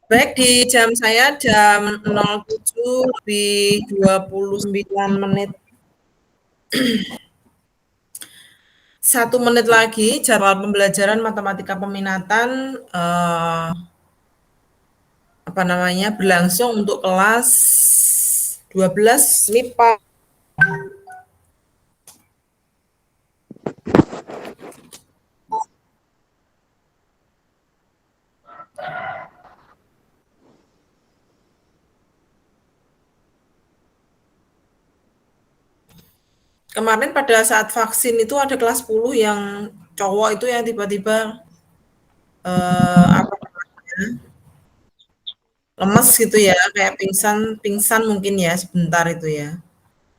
Baik, di jam saya jam 07 lebih 29 menit. 1 menit lagi jadwal pembelajaran matematika peminatan berlangsung untuk kelas 12 MIPA. Kemarin pada saat vaksin itu ada kelas 10 yang cowok itu yang tiba-tiba lemes gitu ya, kayak pingsan mungkin ya sebentar itu ya.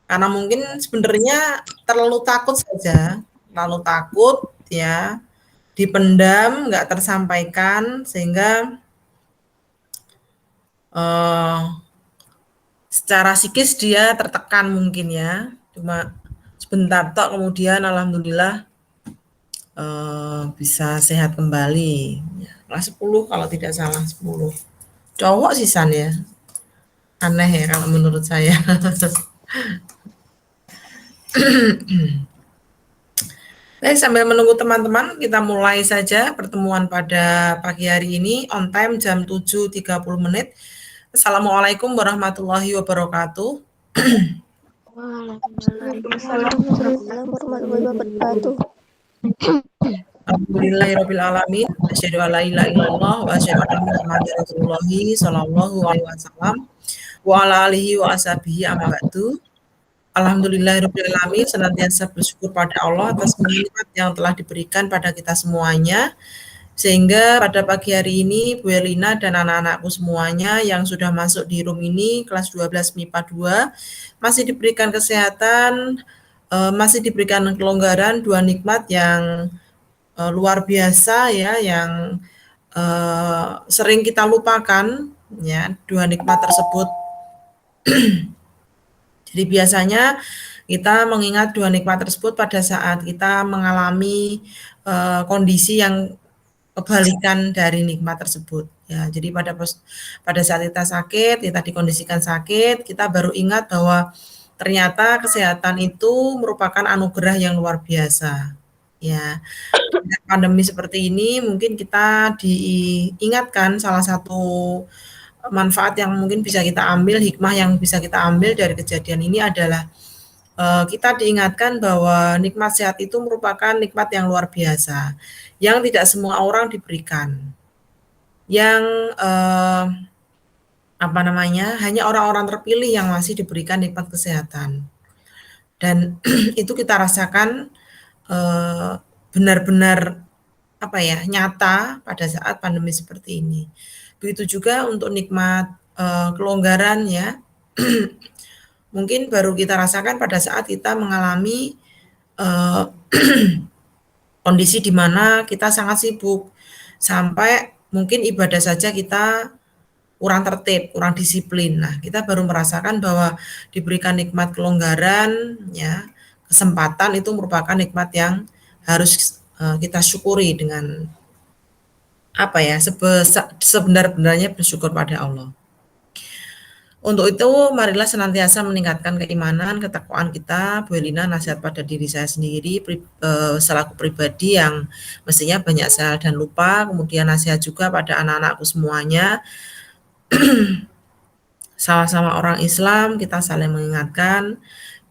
Karena mungkin sebenarnya terlalu takut saja, terlalu takut ya, dipendam, nggak tersampaikan sehingga secara psikis dia tertekan mungkin ya. Cuma sebentar tok kemudian alhamdulillah bisa sehat kembali. Ya, kelas 10 kalau tidak salah 10. Cowok sih San ya. Aneh ya kalau menurut saya. Baik, sambil menunggu teman-teman, kita mulai saja pertemuan pada pagi hari ini, on time jam 7.30 menit. Assalamualaikum warahmatullahi wabarakatuh. Waalaikumsalam warahmatullahi wabarakatuh. Alhamdulillahirabbil alamin. Asyhadu an la ilaha illallah wa asyhadu anna Muhammadar Rasulullah sallallahu alaihi wasallam wa ala alihi wa ashabihi amma ba'du. Alhamdulillahirabbil alamin, senantiasa bersyukur pada Allah atas nikmat yang telah diberikan pada kita semuanya. Sehingga pada pagi hari ini Bu Elina dan anak-anakku semuanya yang sudah masuk di room ini kelas 12 MIPA 2 masih diberikan kesehatan, masih diberikan kelonggaran, dua nikmat yang luar biasa ya, yang sering kita lupakan ya, dua nikmat tersebut. Jadi biasanya kita mengingat dua nikmat tersebut pada saat kita mengalami kondisi yang kebalikan dari nikmat tersebut ya. Jadi pada saat kita sakit, kita dikondisikan sakit, kita baru ingat bahwa ternyata kesehatan itu merupakan anugerah yang luar biasa ya. Pandemi seperti ini mungkin kita diingatkan salah satu manfaat yang mungkin bisa kita ambil, hikmah yang bisa kita ambil dari kejadian ini adalah kita diingatkan bahwa nikmat sehat itu merupakan nikmat yang luar biasa, yang tidak semua orang diberikan, yang hanya orang-orang terpilih yang masih diberikan nikmat kesehatan. Dan itu kita rasakan benar-benar nyata pada saat pandemi seperti ini. Begitu juga untuk nikmat kelonggaran ya. Mungkin baru kita rasakan pada saat kita mengalami kondisi di mana kita sangat sibuk, sampai mungkin ibadah saja kita kurang tertib, kurang disiplin. Nah, kita baru merasakan bahwa diberikan nikmat kelonggaran, ya, kesempatan itu merupakan nikmat yang harus kita syukuri dengan sebenar-benarnya bersyukur pada Allah. Untuk itu, marilah senantiasa meningkatkan keimanan, ketakwaan kita. Bu Elina nasihat pada diri saya sendiri, selaku pribadi yang mestinya banyak salah dan lupa, kemudian nasihat juga pada anak-anakku semuanya. Sama-sama orang Islam, kita saling mengingatkan,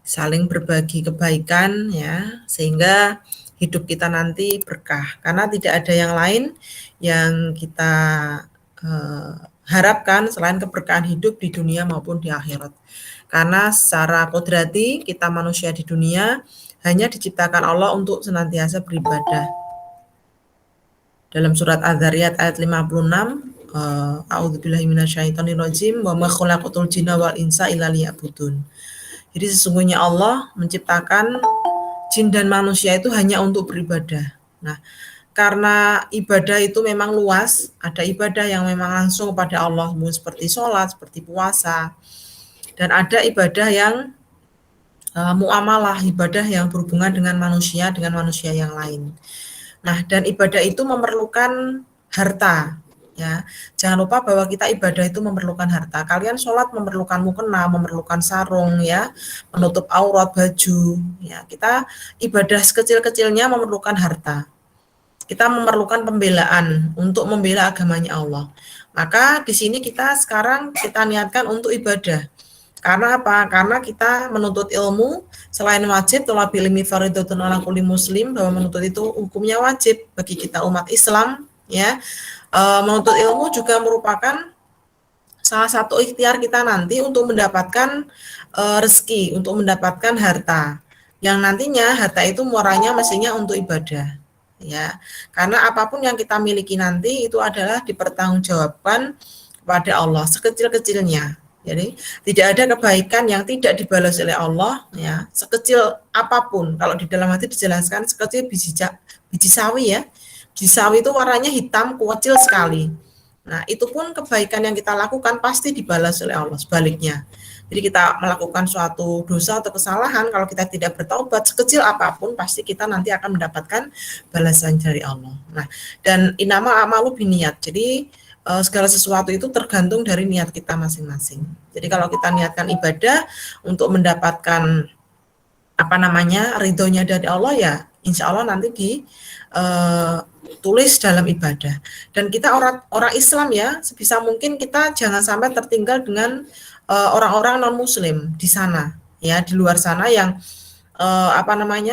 saling berbagi kebaikan, ya, sehingga hidup kita nanti berkah. Karena tidak ada yang lain yang kita harapkan selain keberkahan hidup di dunia maupun di akhirat. Karena secara kodrati kita manusia di dunia hanya diciptakan Allah untuk senantiasa beribadah. Dalam surat Az-Zariyat ayat 56, a'udzubillahi minasyaitonirrajim wa ma khalaqatul jinna wal insa illa liya'budun. Jadi sesungguhnya Allah menciptakan jin dan manusia itu hanya untuk beribadah. Nah, karena ibadah itu memang luas, ada ibadah yang memang langsung kepada Allah, seperti sholat, seperti puasa, dan ada ibadah yang muamalah ibadah yang berhubungan dengan manusia yang lain. Nah, dan ibadah itu memerlukan harta, ya. Jangan lupa bahwa kita ibadah itu memerlukan harta. Kalian sholat memerlukan mukena, memerlukan sarung, ya, menutup aurat, baju, ya. Kita ibadah sekecil-kecilnya memerlukan harta. Kita memerlukan pembelaan untuk membela agamanya Allah. Maka di sini sekarang kita niatkan untuk ibadah. Karena apa? Karena kita menuntut ilmu selain wajib thalabil ilmi fardhatun 'ala kulli muslim, bahwa menuntut itu hukumnya wajib bagi kita umat Islam, ya. Menuntut ilmu juga merupakan salah satu ikhtiar kita nanti untuk mendapatkan rezeki, untuk mendapatkan harta. Yang nantinya harta itu muaranya mestinya untuk ibadah, ya. Karena apapun yang kita miliki nanti itu adalah dipertanggungjawabkan kepada Allah sekecil-kecilnya. Jadi tidak ada kebaikan yang tidak dibalas oleh Allah, ya, sekecil apapun. Kalau di dalam hati dijelaskan sekecil biji sawi, ya. Biji sawi itu warnanya hitam, kecil sekali. Nah, itu pun kebaikan yang kita lakukan pasti dibalas oleh Allah sebaliknya. Jadi kita melakukan suatu dosa atau kesalahan, kalau kita tidak bertaubat sekecil apapun, pasti kita nanti akan mendapatkan balasan dari Allah. Nah, dan inama amalu biniat. Jadi segala sesuatu itu tergantung dari niat kita masing-masing. Jadi kalau kita niatkan ibadah untuk mendapatkan ridhonya dari Allah, ya insya Allah nanti ditulis dalam ibadah. Dan kita orang Islam, ya, sebisa mungkin kita jangan sampai tertinggal dengan orang-orang non Muslim di sana, ya, di luar sana yang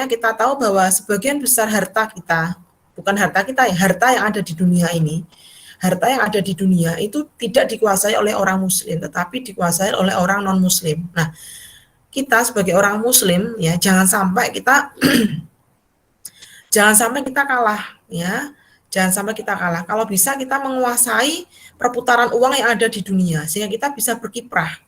kita tahu bahwa sebagian besar harta kita, bukan harta kita, ya, harta yang ada di dunia ini. Harta yang ada di dunia itu tidak dikuasai oleh orang muslim, tetapi dikuasai oleh orang non-muslim. Nah, kita sebagai orang muslim, ya, jangan sampai kita kalah, ya. Jangan sampai kita kalah. Kalau bisa kita menguasai perputaran uang yang ada di dunia sehingga kita bisa berkiprah,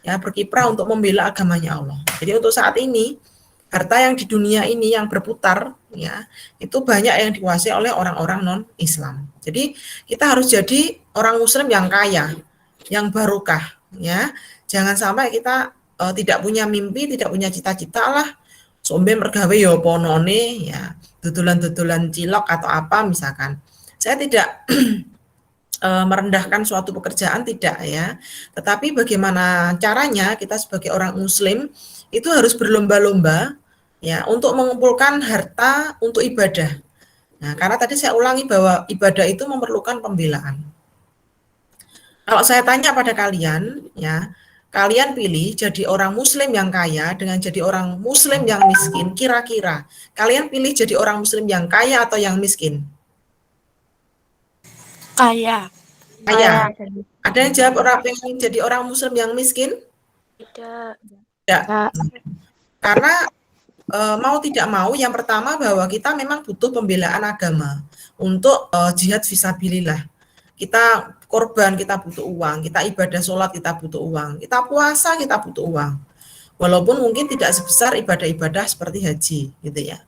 ya, berkiprah untuk membela agamanya Allah. Jadi untuk saat ini harta yang di dunia ini yang berputar, ya, itu banyak yang dikuasai oleh orang-orang non-Islam. Jadi kita harus jadi orang Muslim yang kaya, yang barokah, ya. Jangan sampai kita tidak punya mimpi, tidak punya cita-cita lah, sombe mergawe ya ponone, ya, dudulan-dudulan cilok atau apa misalkan. Saya tidak merendahkan suatu pekerjaan, tidak, ya. Tetapi bagaimana caranya kita sebagai orang Muslim itu harus berlomba-lomba, ya, untuk mengumpulkan harta untuk ibadah. Nah, karena tadi saya ulangi bahwa ibadah itu memerlukan pembelaan. Kalau saya tanya pada kalian, ya, kalian pilih jadi orang Muslim yang kaya dengan jadi orang Muslim yang miskin, kira-kira kalian pilih jadi orang Muslim yang kaya atau yang miskin? Kaya. Kaya. Ada yang jawab orang pengen jadi orang Muslim yang miskin? Tidak. Tidak. Karena mau tidak mau, yang pertama bahwa kita memang butuh pembelaan agama untuk jihad fisabilillah. Kita korban, kita butuh uang. Kita ibadah sholat, kita butuh uang. Kita puasa, kita butuh uang. Walaupun mungkin tidak sebesar ibadah-ibadah seperti haji, gitu ya.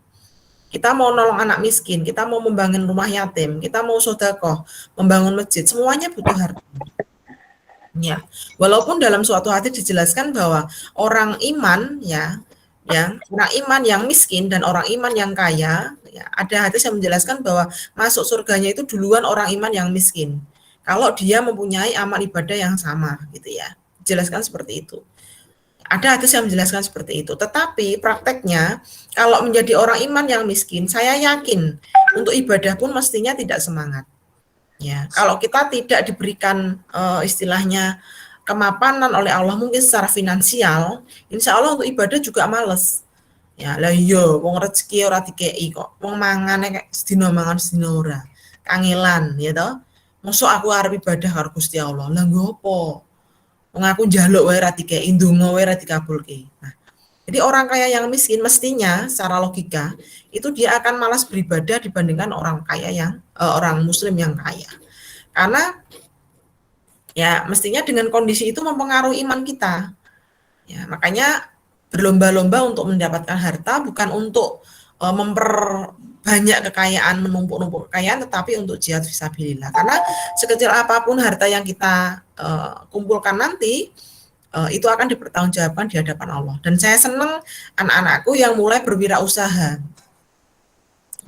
Kita mau nolong anak miskin, kita mau membangun rumah yatim, kita mau sedekah, membangun masjid, semuanya butuh harta. Ya, walaupun dalam suatu hadis dijelaskan bahwa orang iman, ya, orang iman yang miskin dan orang iman yang kaya, ya, ada hadis yang menjelaskan bahwa masuk surganya itu duluan orang iman yang miskin. Kalau dia mempunyai amal ibadah yang sama, gitu ya. Jelaskan seperti itu. Ada hadis yang menjelaskan seperti itu. Tetapi prakteknya, kalau menjadi orang iman yang miskin, saya yakin untuk ibadah pun mestinya tidak semangat. Ya, kalau kita tidak diberikan istilahnya kemapanan oleh Allah mungkin secara finansial, insya Allah untuk ibadah juga males. Ya, lah iya, wong rezeki ora dikei kok. Wong mangane kayak sedina mangan sedina ora. Kangelan, ya toh. Mosok aku arep ibadah karo Gusti Allah. Lah nggo apa? Wong aku njaluk wae ora dikei, ndonga wae ora dikabulke. Nah, jadi orang kaya yang miskin mestinya secara logika itu dia akan malas beribadah dibandingkan orang kaya yang orang muslim yang kaya. Karena ya mestinya dengan kondisi itu mempengaruhi iman kita. Ya, makanya berlomba-lomba untuk mendapatkan harta bukan untuk memperbanyak kekayaan, menumpuk-numpuk kekayaan, tetapi untuk jihad fisabilillah. Karena sekecil apapun harta yang kita kumpulkan nanti, itu akan dipertanggungjawabkan di hadapan Allah. Dan saya senang anak-anakku yang mulai berwirausaha.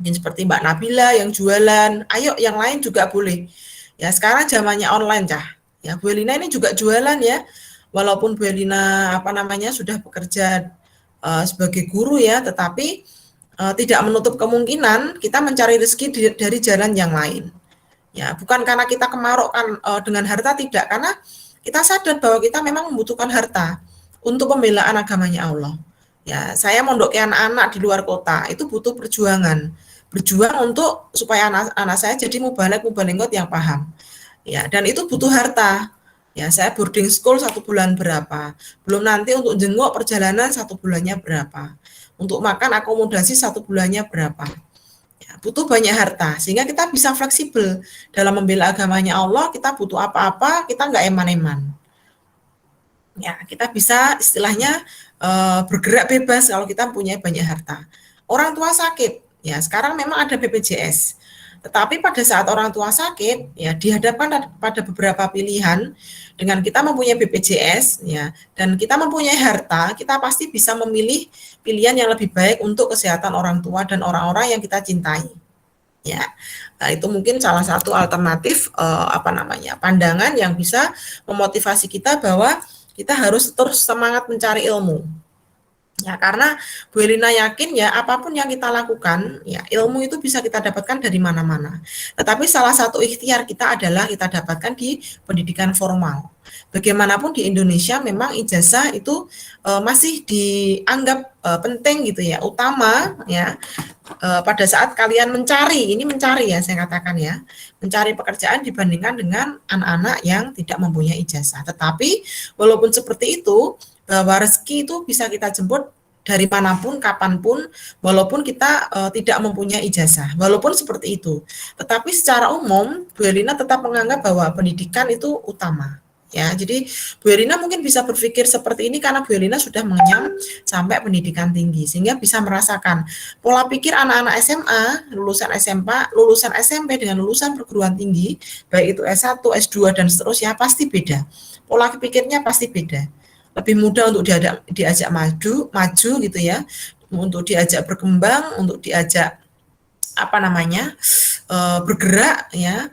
Mungkin seperti Mbak Nabila yang jualan, ayo yang lain juga boleh. Ya sekarang zamannya online, Cah. Ya Bu Elina ini juga jualan ya. Walaupun Bu Elina sudah bekerja sebagai guru ya, tetapi tidak menutup kemungkinan kita mencari rezeki dari jalan yang lain. Ya, bukan karena kita kemarokkan dengan harta, tidak, karena kita sadar bahwa kita memang membutuhkan harta untuk pembelaan agamanya Allah. Ya, saya mondoki anak-anak di luar kota itu butuh perjuangan, berjuang untuk supaya anak-anak saya jadi mubalek-mubalenggot yang paham. Ya, dan itu butuh harta. Ya, saya boarding school 1 bulan berapa, belum nanti untuk jenguk perjalanan 1 bulannya berapa, untuk makan akomodasi 1 bulannya berapa. Ya, butuh banyak harta, sehingga kita bisa fleksibel dalam membela agamanya Allah. Kita butuh apa-apa, kita nggak eman-eman. Ya, kita bisa istilahnya bergerak bebas kalau kita punya banyak harta. Orang tua sakit, ya sekarang memang ada BPJS. Tetapi pada saat orang tua sakit, ya dihadapkan pada beberapa pilihan. Dengan kita mempunyai BPJS, ya, dan kita mempunyai harta, kita pasti bisa memilih pilihan yang lebih baik untuk kesehatan orang tua dan orang-orang yang kita cintai. Ya, nah, itu mungkin salah satu alternatif pandangan yang bisa memotivasi kita bahwa kita harus terus semangat mencari ilmu. Ya, karena Bu Elina yakin ya apapun yang kita lakukan, ya ilmu itu bisa kita dapatkan dari mana-mana. Tetapi salah satu ikhtiar kita adalah kita dapatkan di pendidikan formal. Bagaimanapun di Indonesia memang ijazah itu masih dianggap penting gitu ya, utama ya. Pada saat kalian mencari ya saya katakan ya, mencari pekerjaan dibandingkan dengan anak-anak yang tidak mempunyai ijazah. Tetapi walaupun seperti itu, bahwa rezeki itu bisa kita jemput dari manapun, kapanpun, walaupun kita tidak mempunyai ijazah, walaupun seperti itu. Tetapi secara umum, Bu Elina tetap menganggap bahwa pendidikan itu utama. Ya, jadi Bu Elina mungkin bisa berpikir seperti ini karena Bu Elina sudah mengenyam sampai pendidikan tinggi, sehingga bisa merasakan pola pikir anak-anak SMA, lulusan SMP, lulusan SMP dengan lulusan perguruan tinggi, baik itu S1, S2 dan seterusnya pasti beda. Pola pikirnya pasti beda. Lebih mudah untuk diajak maju gitu ya, untuk diajak berkembang, untuk diajak bergerak ya.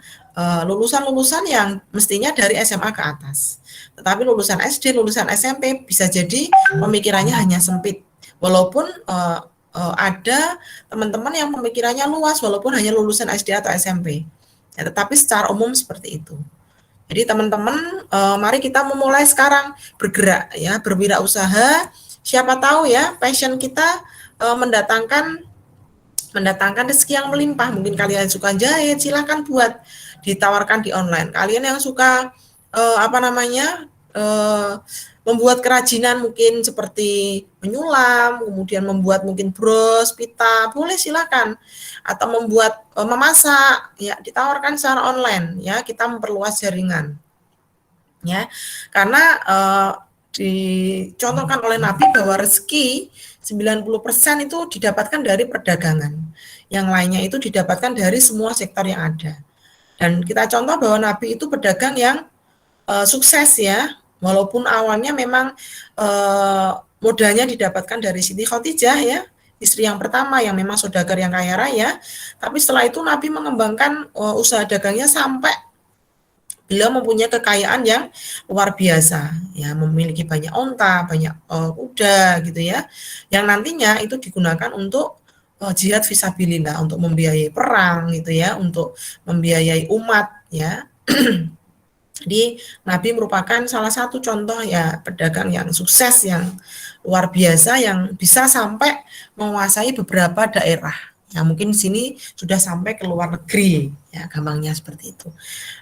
Lulusan-lulusan yang mestinya dari SMA ke atas. Tetapi lulusan SD, lulusan SMP bisa jadi pemikirannya hanya sempit. Walaupun ada teman-teman yang pemikirannya luas walaupun hanya lulusan SD atau SMP. Ya, tetapi secara umum seperti itu. Jadi teman-teman, mari kita memulai sekarang bergerak ya, berwirausaha. Siapa tahu ya passion kita mendatangkan rezeki yang melimpah. Mungkin kalian suka jahit, silahkan buat, ditawarkan di online. Kalian yang suka membuat kerajinan mungkin seperti menyulam, kemudian membuat mungkin bros, pita, boleh silakan. Atau membuat memasak, ya ditawarkan secara online, ya kita memperluas jaringan. Ya, karena dicontohkan oleh Nabi bahwa rezeki 90% itu didapatkan dari perdagangan. Yang lainnya itu didapatkan dari semua sektor yang ada. Dan kita contoh bahwa Nabi itu pedagang yang sukses ya, walaupun awalnya memang modalnya didapatkan dari Siti Khadijah ya, istri yang pertama yang memang saudagar yang kaya raya, tapi setelah itu Nabi mengembangkan usaha dagangnya sampai beliau mempunyai kekayaan yang luar biasa, ya memiliki banyak onta, banyak kuda gitu ya, yang nantinya itu digunakan untuk jihad fisabilillah, untuk membiayai perang gitu ya, untuk membiayai umat ya. Jadi Nabi merupakan salah satu contoh ya pedagang yang sukses, yang luar biasa, yang bisa sampai menguasai beberapa daerah. Ya mungkin di sini sudah sampai ke luar negeri, ya gampangnya seperti itu.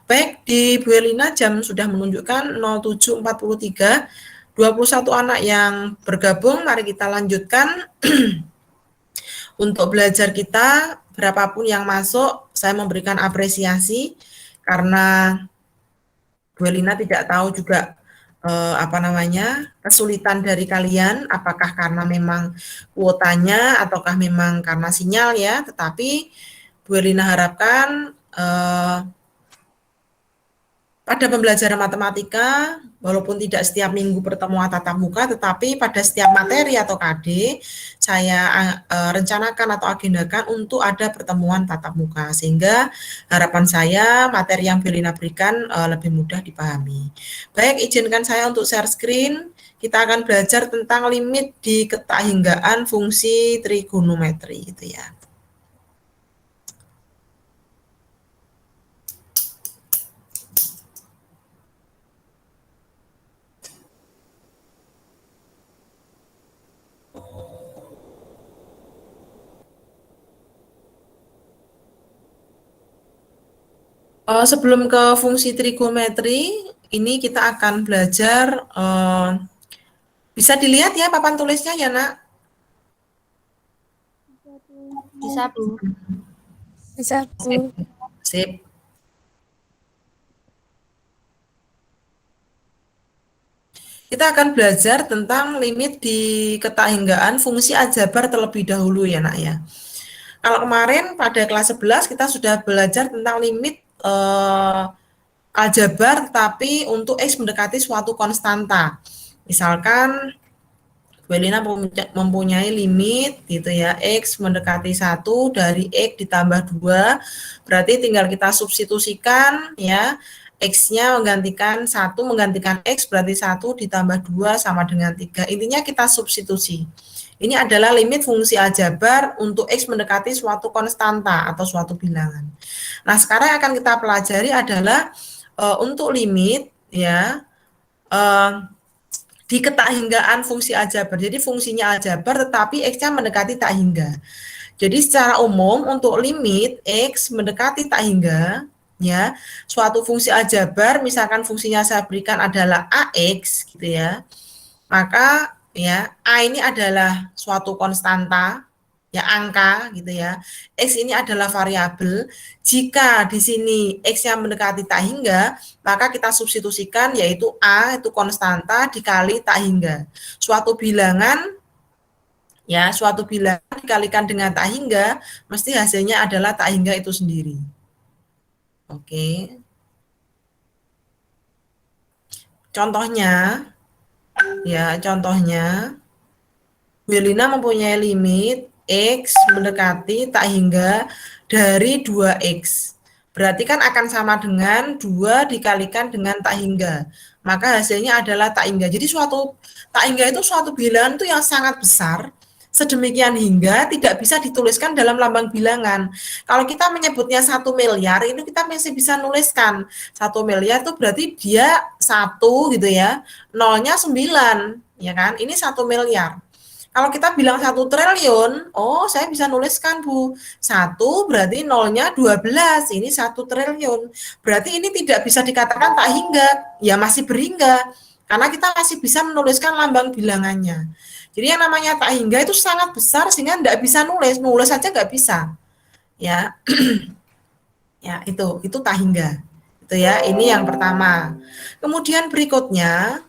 Baik, di Bu Elina jam sudah menunjukkan 07.43, 21 anak yang bergabung, mari kita lanjutkan. Untuk belajar kita, berapapun yang masuk, saya memberikan apresiasi karena Bu Elina tidak tahu juga kesulitan dari kalian, apakah karena memang kuotanya ataukah memang karena sinyal ya, tetapi Bu Elina harapkan Pada pembelajaran matematika, walaupun tidak setiap minggu pertemuan tatap muka, tetapi pada setiap materi atau KD, saya rencanakan atau agendakan untuk ada pertemuan tatap muka, sehingga harapan saya materi yang Belina berikan lebih mudah dipahami. Baik, izinkan saya untuk share screen. Kita akan belajar tentang limit di ketahinggaan fungsi trigonometri, gitu ya. Sebelum ke fungsi trigonometri, ini kita akan belajar, bisa dilihat ya papan tulisnya ya, Nak? Bisa, Bu. Bisa, Sip. Bu. Sip. Kita akan belajar tentang limit di ketahinggaan fungsi aljabar terlebih dahulu ya, Nak ya. Kalau kemarin pada kelas 11 kita sudah belajar tentang limit aljabar tapi untuk X mendekati suatu konstanta. Misalkan Belina mempunyai limit gitu ya, X mendekati 1 dari X ditambah 2, berarti tinggal kita substitusikan ya, X-nya menggantikan 1 menggantikan X berarti 1 ditambah 2 sama dengan 3. Intinya kita substitusi. Ini adalah limit fungsi aljabar untuk X mendekati suatu konstanta atau suatu bilangan. Nah, sekarang yang akan kita pelajari adalah untuk limit ya, di ketahinggaan fungsi aljabar. Jadi fungsinya aljabar tetapi X-nya mendekati tak hingga. Jadi secara umum untuk limit X mendekati tak hingga ya, suatu fungsi aljabar misalkan fungsinya saya berikan adalah AX gitu ya. Maka ya A ini adalah suatu konstanta ya, angka gitu ya. X ini adalah variabel. Jika di sini X-nya mendekati tak hingga, maka kita substitusikan yaitu A itu konstanta dikali tak hingga. Suatu bilangan ya, suatu bilangan dikalikan dengan tak hingga, mesti hasilnya adalah tak hingga itu sendiri. Oke. Contohnya ya, contohnya Belina mempunyai limit X mendekati tak hingga dari 2X. Berarti kan akan sama dengan 2 dikalikan dengan tak hingga. Maka hasilnya adalah tak hingga. Jadi suatu tak hingga itu suatu bilangan itu yang sangat besar, sedemikian hingga tidak bisa dituliskan dalam lambang bilangan. Kalau kita menyebutnya 1 miliar, itu kita masih bisa nuliskan. 1 miliar itu berarti dia 1 gitu ya, nolnya 9, ya kan? Ini 1 miliar. Kalau kita bilang 1 triliun, oh saya bisa nuliskan Bu, 1 berarti nolnya 12, ini 1 triliun. Berarti ini tidak bisa dikatakan tak hingga, ya masih berhingga, karena kita masih bisa menuliskan lambang bilangannya. Jadi yang namanya tak hingga itu sangat besar sehingga tidak bisa nulis aja nggak bisa. Ya, ya itu tak hingga. Itu ya, ini yang pertama. Kemudian berikutnya,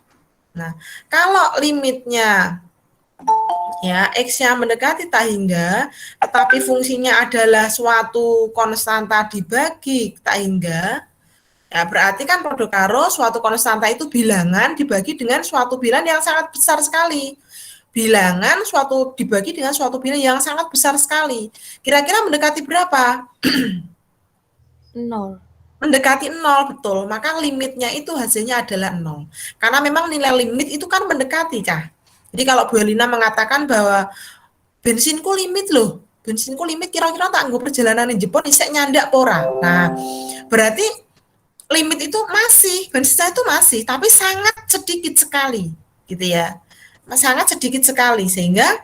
nah kalau limitnya ya X-nya mendekati tak hingga, tetapi fungsinya adalah suatu konstanta dibagi tak hingga, ya berarti kan produk karo suatu konstanta itu bilangan dibagi dengan suatu bilangan yang sangat besar sekali. Bilangan suatu dibagi dengan suatu bilangan yang sangat besar sekali. Kira-kira mendekati berapa? 0. Mendekati 0, betul. Maka limitnya itu hasilnya adalah 0. Karena memang nilai limit itu kan mendekati, Cah. Jadi kalau Bu Elina mengatakan bahwa bensinku limit loh, bensinku limit kira-kira tak nggo perjalanan di Jepang isek nyandak pora. Nah, berarti limit itu masih, bensin saya itu masih, tapi sangat sedikit sekali, gitu ya. Sangat sedikit sekali, sehingga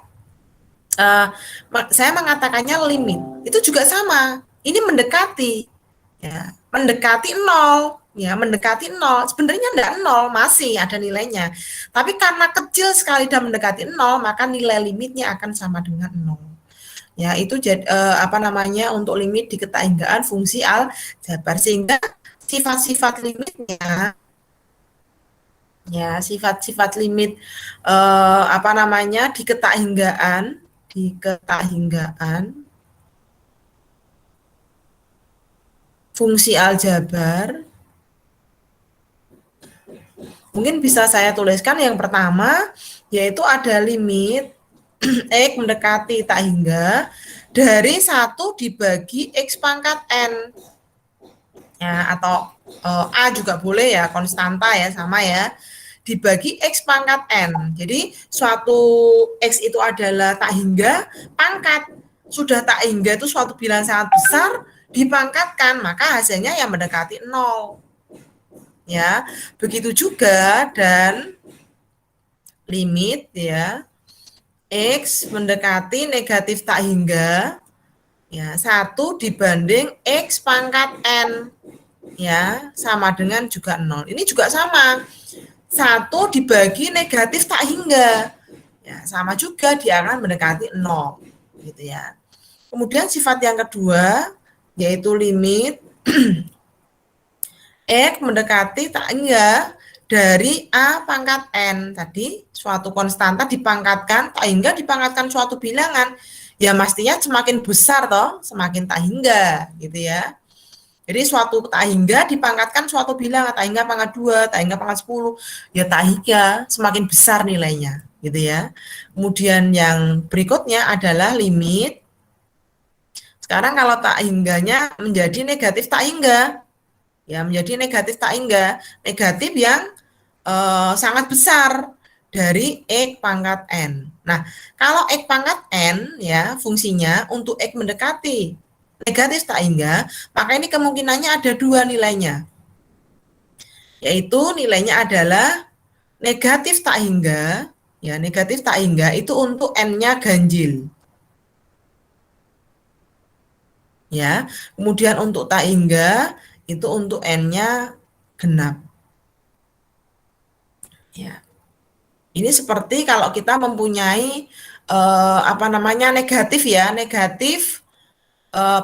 saya mengatakannya limit. Itu juga sama, ini mendekati, ya, mendekati 0, ya, mendekati 0. Sebenarnya enggak 0, masih ada nilainya. Tapi karena kecil sekali dan mendekati 0, maka nilai limitnya akan sama dengan 0. Ya, itu apa namanya untuk limit di ketahinggaan fungsi aljabar, sehingga sifat-sifat limitnya ya, sifat-sifat limit apa namanya di ketahinggaan fungsi aljabar Mungkin bisa saya tuliskan yang pertama, yaitu ada limit X mendekati tak hingga dari 1 dibagi X pangkat N. Ya, atau A juga boleh ya, konstanta ya, sama ya. Dibagi X pangkat N. Jadi suatu X itu adalah tak hingga, pangkat. Sudah tak hingga itu suatu bilangan sangat besar, dipangkatkan, maka hasilnya yang mendekati 0. Ya, begitu juga dan limit ya X mendekati negatif tak hingga ya 1 dibanding X pangkat N ya sama dengan juga 0. Ini juga sama. 1 dibagi negatif tak hingga ya sama juga dia akan mendekati 0 gitu ya. Kemudian sifat yang kedua yaitu limit X mendekati tak hingga dari A pangkat N. Tadi suatu konstanta dipangkatkan, tak hingga dipangkatkan suatu bilangan. Ya mestinya semakin besar toh, semakin tak hingga gitu ya. Jadi suatu tak hingga dipangkatkan suatu bilangan, tak hingga pangkat 2, tak hingga pangkat 10. Ya tak hingga semakin besar nilainya gitu ya. Kemudian yang berikutnya adalah limit. Sekarang kalau tak hingganya menjadi negatif tak hingga. Ya, menjadi negatif tak hingga, negatif yang sangat besar dari X pangkat N. Nah, kalau X pangkat N ya fungsinya untuk X mendekati negatif tak hingga, maka ini kemungkinannya ada dua nilainya. Yaitu nilainya adalah negatif tak hingga, ya negatif tak hingga itu untuk N-nya ganjil. Ya, kemudian untuk tak hingga itu untuk N-nya genap. Ya. Ini seperti kalau kita mempunyai negatif ya, negatif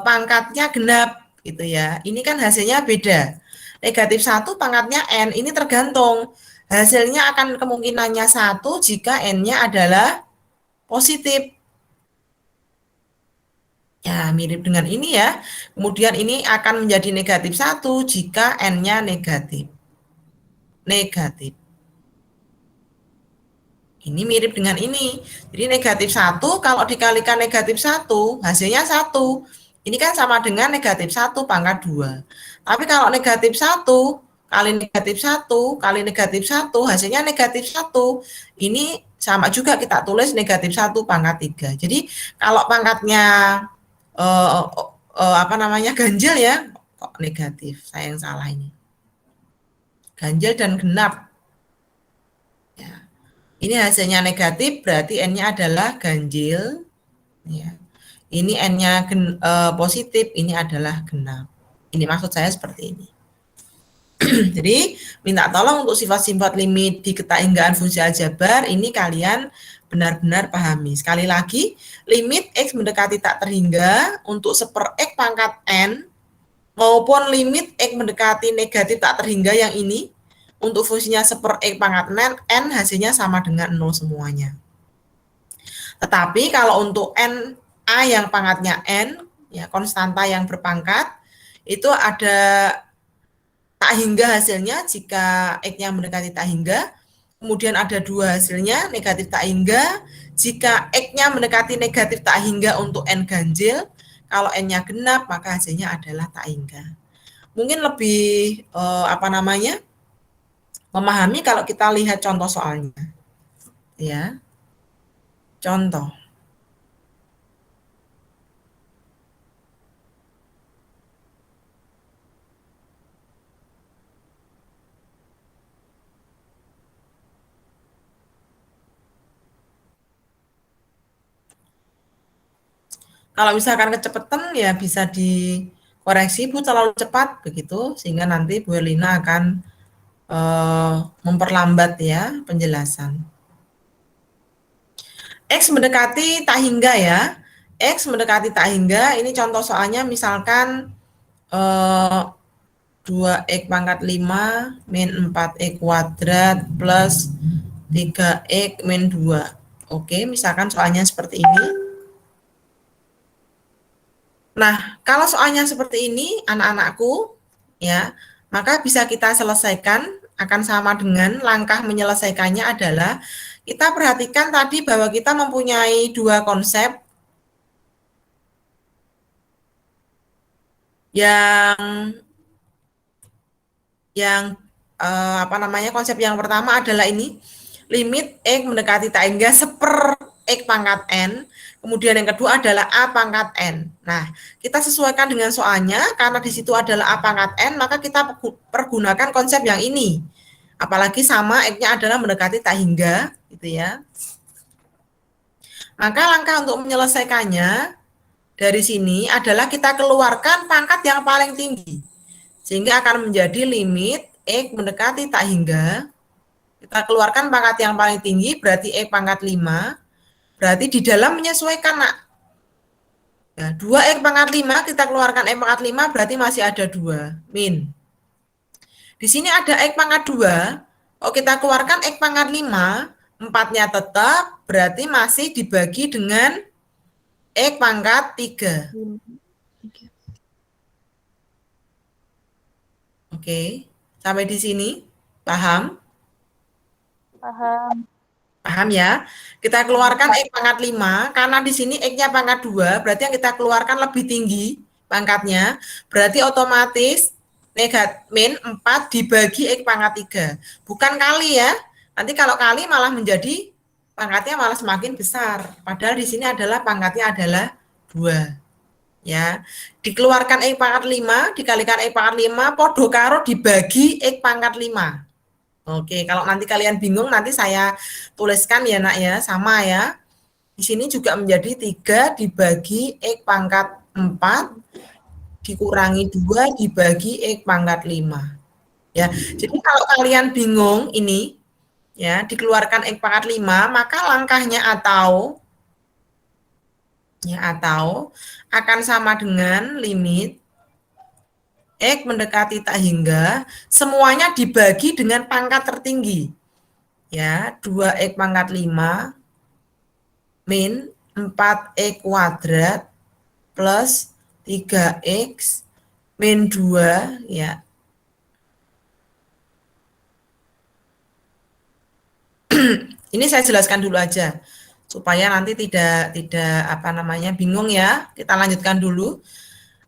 pangkatnya genap gitu ya. Ini kan hasilnya beda. Negatif 1 pangkatnya N, ini tergantung. Hasilnya akan kemungkinannya 1 jika N-nya adalah positif. Ya, mirip dengan ini ya. Kemudian ini akan menjadi negatif 1 jika N-nya negatif. Negatif. Ini mirip dengan ini. Jadi negatif 1 kalau dikalikan negatif 1 hasilnya 1. Ini kan sama dengan negatif 1 pangkat 2. Tapi kalau negatif 1 kali negatif 1 kali negatif 1 hasilnya negatif 1. Ini sama juga kita tulis negatif 1 pangkat 3. Jadi kalau pangkatnya ganjil ya, kok negatif, saya yang salah ini. Ganjil dan genap. Ya. Ini hasilnya negatif, berarti N-nya adalah ganjil. Ya. Ini N-nya positif, ini adalah genap. Ini maksud saya seperti ini. Jadi, minta tolong untuk sifat-sifat limit di ketahinggaan fungsi aljabar, ini kalian benar-benar pahami. Sekali lagi, limit X mendekati tak terhingga untuk 1/X pangkat N, maupun limit X mendekati negatif tak terhingga yang ini, untuk fungsinya 1/X pangkat N hasilnya sama dengan 0 semuanya. Tetapi kalau untuk N A yang pangkatnya N, ya konstanta yang berpangkat, itu ada tak hingga hasilnya jika X-nya mendekati tak hingga, kemudian ada dua hasilnya, negatif tak hingga, jika X-nya mendekati negatif tak hingga untuk N ganjil, kalau N-nya genap, maka hasilnya adalah tak hingga. Mungkin lebih memahami kalau kita lihat contoh soalnya. Ya. Contoh. Kalau misalkan kecepatan ya bisa dikoreksi Bu terlalu cepat begitu sehingga nanti Bu Erlina akan memperlambat ya penjelasan. X mendekati tak hingga ya. X mendekati tak hingga, ini contoh soalnya misalkan 2X pangkat 5 min 4X kuadrat plus 3X min 2. Oke, misalkan soalnya seperti ini. Nah, kalau soalnya seperti ini, anak-anakku, ya, maka bisa kita selesaikan akan sama dengan langkah menyelesaikannya adalah kita perhatikan tadi bahwa kita mempunyai dua konsep yang apa namanya, konsep yang pertama adalah ini, limit X mendekati tak hingga seper X pangkat N, kemudian yang kedua adalah A pangkat N. Nah, kita sesuaikan dengan soalnya, karena di situ adalah A pangkat N, maka kita pergunakan konsep yang ini. Apalagi sama X-nya adalah mendekati tak hingga, gitu ya. Maka langkah untuk menyelesaikannya dari sini adalah kita keluarkan pangkat yang paling tinggi. Sehingga akan menjadi limit X mendekati tak hingga. Kita keluarkan pangkat yang paling tinggi, berarti X pangkat 5. Berarti di dalam menyesuaikan, nak. Ya, 2X pangkat 5, kita keluarkan X pangkat 5, berarti masih ada 2, min. Di sini ada X pangkat 2, kalau kita keluarkan X pangkat 5, 4-nya tetap, berarti masih dibagi dengan X pangkat 3. Oke, sampai di sini, paham? Paham. Paham ya? Kita keluarkan X pangkat 5, karena di sini X-nya pangkat 2, berarti yang kita keluarkan lebih tinggi pangkatnya, berarti otomatis min 4 dibagi X pangkat 3. Bukan kali ya, nanti kalau kali malah menjadi pangkatnya malah semakin besar, padahal di sini adalah pangkatnya adalah 2. Ya, dikeluarkan X pangkat 5, dikalikan X pangkat 5, podo karo dibagi X pangkat 5. Oke, kalau nanti kalian bingung, nanti saya tuliskan ya, nak ya, sama ya. Di sini juga menjadi 3 dibagi X pangkat 4, dikurangi 2 dibagi X pangkat 5. Ya, jadi kalau kalian bingung ini, ya, dikeluarkan X pangkat 5, maka langkahnya atau akan sama dengan limit X mendekati tak hingga, semuanya dibagi dengan pangkat tertinggi. Ya, 2X pangkat 5 min 4X kuadrat plus 3X min 2, ya. Ini saya jelaskan dulu aja supaya nanti tidak apa namanya bingung ya. Kita lanjutkan dulu.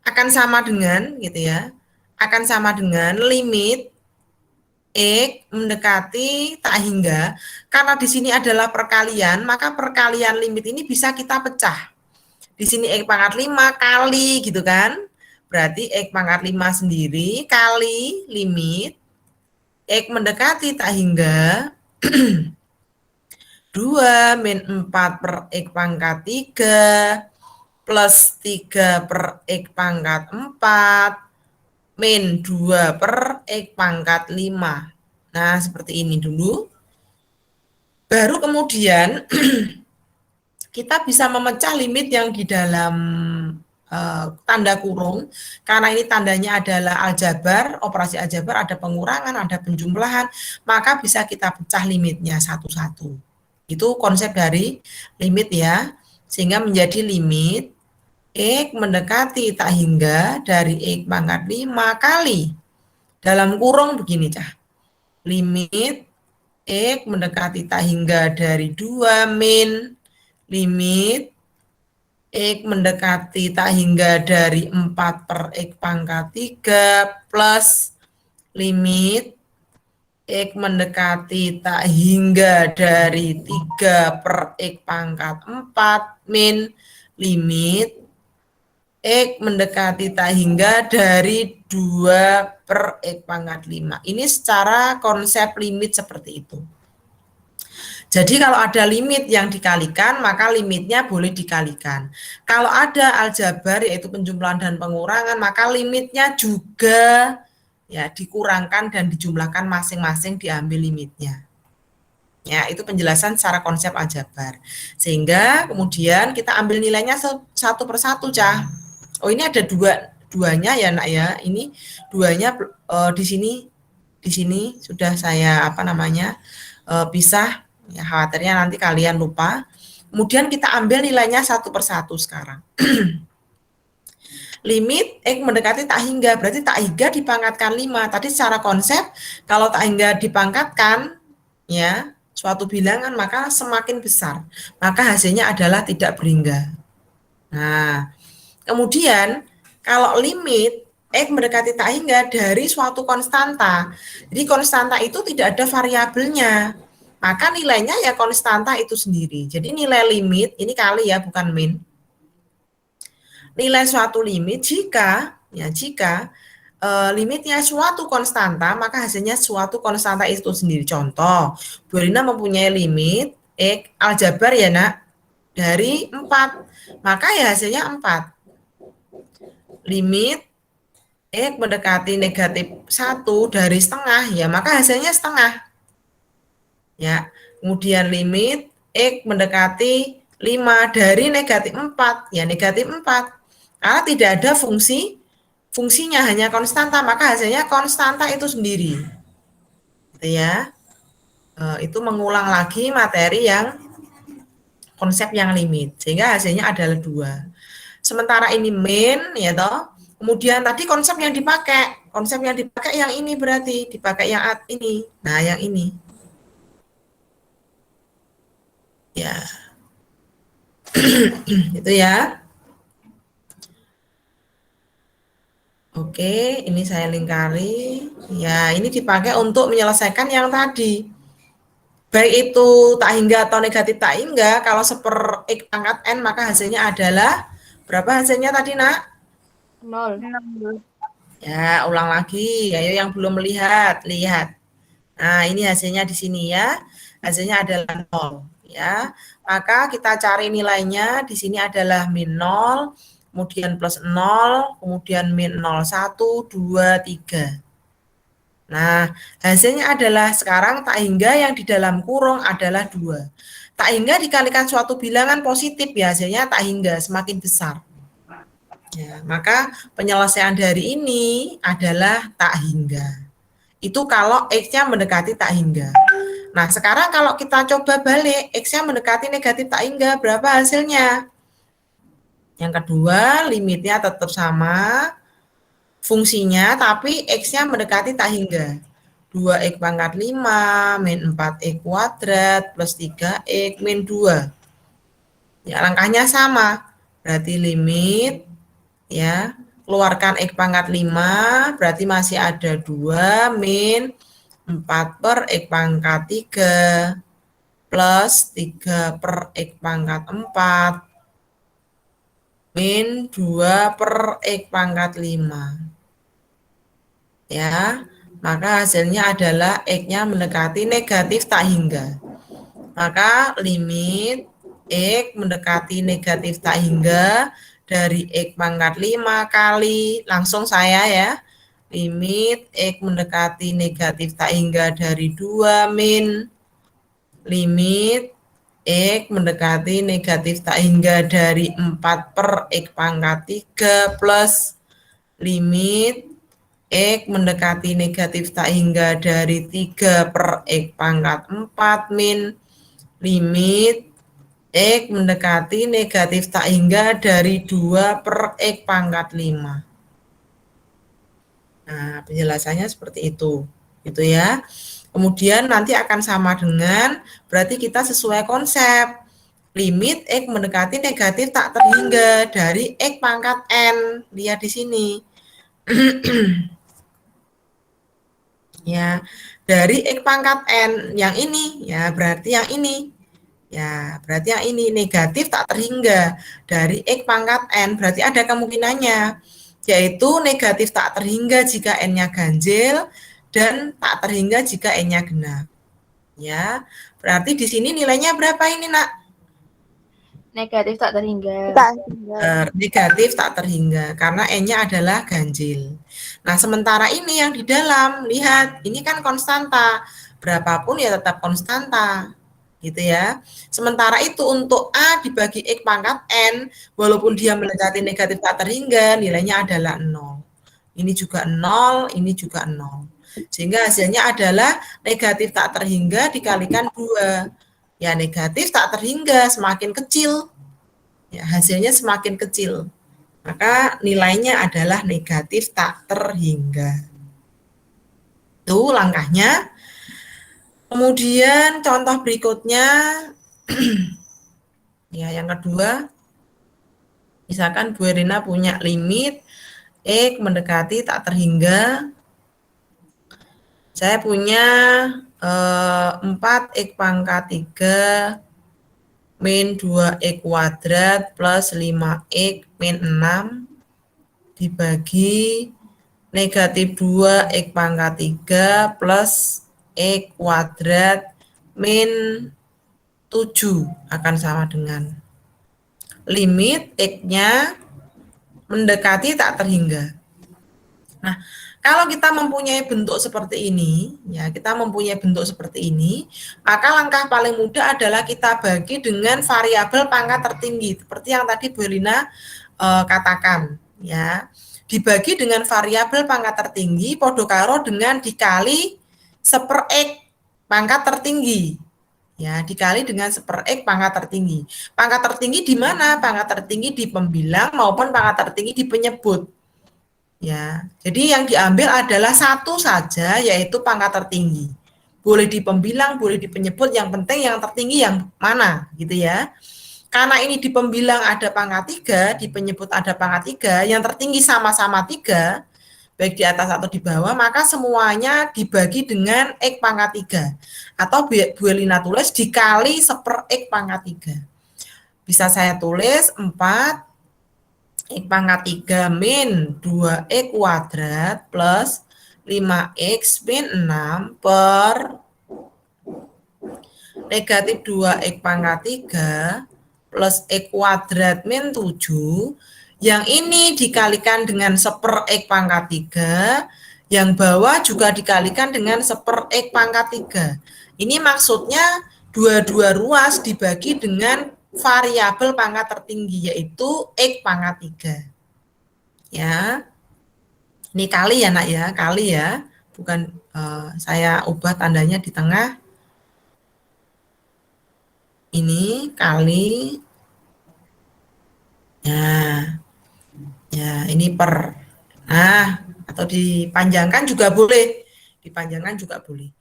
Akan sama dengan gitu ya. Akan sama dengan limit X mendekati tak hingga, karena di sini adalah perkalian, maka perkalian limit ini bisa kita pecah. Di sini X pangkat 5 kali gitu kan. Berarti X pangkat 5 sendiri kali limit X mendekati tak hingga 2 min 4 per X pangkat 3 plus 3 per X pangkat 4 min 2 per X pangkat 5. Nah, seperti ini dulu. Baru kemudian kita bisa memecah limit yang di dalam tanda kurung, karena ini tandanya adalah aljabar, operasi aljabar, ada pengurangan, ada penjumlahan, maka bisa kita pecah limitnya satu-satu. Itu konsep dari limit ya, sehingga menjadi limit X mendekati tak hingga dari X pangkat 5 kali, dalam kurung begini cah, limit X mendekati tak hingga dari 2 min limit X mendekati tak hingga dari 4 per X pangkat 3 plus limit X mendekati tak hingga dari 3 per X pangkat 4 min limit X mendekati tak hingga dari 2 per X pangkat 5. Ini secara konsep limit seperti itu. Jadi kalau ada limit yang dikalikan, maka limitnya boleh dikalikan. Kalau ada aljabar, yaitu penjumlahan dan pengurangan, maka limitnya juga ya dikurangkan dan dijumlahkan masing-masing, diambil limitnya. Ya, itu penjelasan secara konsep aljabar. Sehingga kemudian kita ambil nilainya satu persatu, Cah. Oh, ini ada duanya ya, Nak ya. Ini duanya di sini sudah saya apa namanya pisah. Ya, khawatirnya nanti kalian lupa. Kemudian kita ambil nilainya satu persatu sekarang. limit X mendekati tak hingga, berarti tak hingga dipangkatkan 5. Tadi secara konsep, kalau tak hingga dipangkatkan, ya, suatu bilangan, maka semakin besar. Maka hasilnya adalah tidak berhingga. Nah, kemudian kalau limit X mendekati tak hingga dari suatu konstanta, jadi konstanta itu tidak ada variabelnya, maka nilainya ya konstanta itu sendiri. Jadi nilai limit, ini kali ya, bukan min. Nilai suatu limit jika limitnya suatu konstanta, maka hasilnya suatu konstanta itu sendiri. Contoh, Bu Rina mempunyai limit X aljabar ya nak, dari 4, maka ya hasilnya 4. Limit X mendekati negatif 1 dari setengah, ya maka hasilnya setengah. Ya, kemudian limit X mendekati 5 dari negatif 4, ya negatif 4. Karena tidak ada fungsinya hanya konstanta, maka hasilnya konstanta itu sendiri. Gitu ya. Itu mengulang lagi materi yang konsep yang limit, sehingga hasilnya adalah 2. Sementara ini min, ya toh. Kemudian tadi konsep yang dipakai yang ini berarti dipakai yang ini. Nah, yang ini. Ya. Itu ya. Oke, ini saya lingkari. Ya, ini dipakai untuk menyelesaikan yang tadi. Baik itu tak hingga atau negatif tak hingga, kalau seper X pangkat N, maka hasilnya adalah, berapa hasilnya tadi, nak? 0. Ya, ulang lagi. Ayo yang belum melihat, lihat. Nah, ini hasilnya di sini ya. Hasilnya adalah 0. Ya, maka kita cari nilainya. Di sini adalah min 0, kemudian plus 0, kemudian min 0, 1, 2, 3. Nah, hasilnya adalah sekarang tak hingga yang di dalam kurung adalah 2. Tak hingga dikalikan suatu bilangan positif, ya hasilnya tak hingga semakin besar. Ya, maka penyelesaian dari ini adalah tak hingga. Itu kalau X-nya mendekati tak hingga. Nah, sekarang kalau kita coba balik, X-nya mendekati negatif tak hingga, berapa hasilnya? Yang kedua, limitnya tetap sama, fungsinya, tapi X-nya mendekati tak hingga. 2X pangkat 5, min 4X kuadrat, plus 3X, min 2. Ya, langkahnya sama. Berarti limit, ya, keluarkan X pangkat 5, berarti masih ada 2, min 4 per X pangkat 3, plus 3 per X pangkat 4, min 2 per X pangkat 5. Ya, maka hasilnya adalah X-nya mendekati negatif tak hingga. Maka limit X mendekati negatif tak hingga dari X pangkat 5 kali, langsung saya ya, limit X mendekati negatif tak hingga dari 2 min limit X mendekati negatif tak hingga dari 4 per X pangkat 3 plus limit X mendekati negatif tak hingga dari 3 per X pangkat 4 min limit X mendekati negatif tak hingga dari 2 per X pangkat 5. Nah, penjelasannya seperti itu. Gitu ya. Kemudian nanti akan sama dengan, berarti kita sesuai konsep. Limit X mendekati negatif tak terhingga dari X pangkat N. Lihat di sini. Ya, dari X pangkat N yang ini, ya berarti yang ini. Ya, berarti yang ini negatif tak terhingga dari X pangkat N, berarti ada kemungkinannya, yaitu negatif tak terhingga jika N-nya ganjil dan tak terhingga jika N-nya genap. Ya, berarti di sini nilainya berapa ini, nak? Negatif tak terhingga. Negatif tak terhingga karena N-nya adalah ganjil. Nah, sementara ini yang di dalam, lihat, ini kan konstanta. Berapapun ya tetap konstanta. Gitu ya. Sementara itu untuk A dibagi X pangkat N, walaupun dia mendekati negatif tak terhingga, nilainya adalah 0. Ini juga 0, ini juga 0. Sehingga hasilnya adalah negatif tak terhingga dikalikan 2. Ya, negatif tak terhingga semakin kecil. Ya, hasilnya semakin kecil. Maka nilainya adalah negatif tak terhingga. Itu langkahnya. Kemudian contoh berikutnya, ya yang kedua, misalkan Bu Erina punya limit X mendekati tak terhingga. Saya punya 4X pangkat 3 min 2X kuadrat plus 5X min 6 dibagi negatif 2X pangkat 3 plus X kuadrat min 7 akan sama dengan limit X-nya mendekati tak terhingga. Nah, kalau kita mempunyai bentuk seperti ini, ya kita mempunyai bentuk seperti ini, maka langkah paling mudah adalah kita bagi dengan variabel pangkat tertinggi, seperti yang tadi Bu Elina katakan, ya. Dibagi dengan variabel pangkat tertinggi, podo karo dengan dikali 1/X pangkat tertinggi, ya dikali dengan 1/X pangkat tertinggi. Pangkat tertinggi di mana? Pangkat tertinggi di pembilang maupun pangkat tertinggi di penyebut. Ya, jadi yang diambil adalah satu saja, yaitu pangkat tertinggi. Boleh di pembilang, boleh di penyebut, yang penting yang tertinggi yang mana, gitu ya. Karena ini di pembilang ada pangkat 3, di penyebut ada pangkat 3, yang tertinggi sama-sama 3, baik di atas atau di bawah, maka semuanya dibagi dengan X pangkat 3. Atau Bu Elina tulis dikali 1/X pangkat 3. Bisa saya tulis 4 X pangkat 3 min 2X kuadrat plus 5X min 6 per negatif 2X pangkat 3 plus X kuadrat min 7. Yang ini dikalikan dengan 1/X pangkat 3. Yang bawah juga dikalikan dengan 1/X pangkat 3. Ini maksudnya dua-dua ruas dibagi dengan variabel pangkat tertinggi, yaitu X pangkat 3. Ya, ini kali ya nak ya, kali ya, bukan saya ubah tandanya di tengah. Ini kali, ya ini per. Nah, atau dipanjangkan juga boleh, dipanjangkan juga boleh.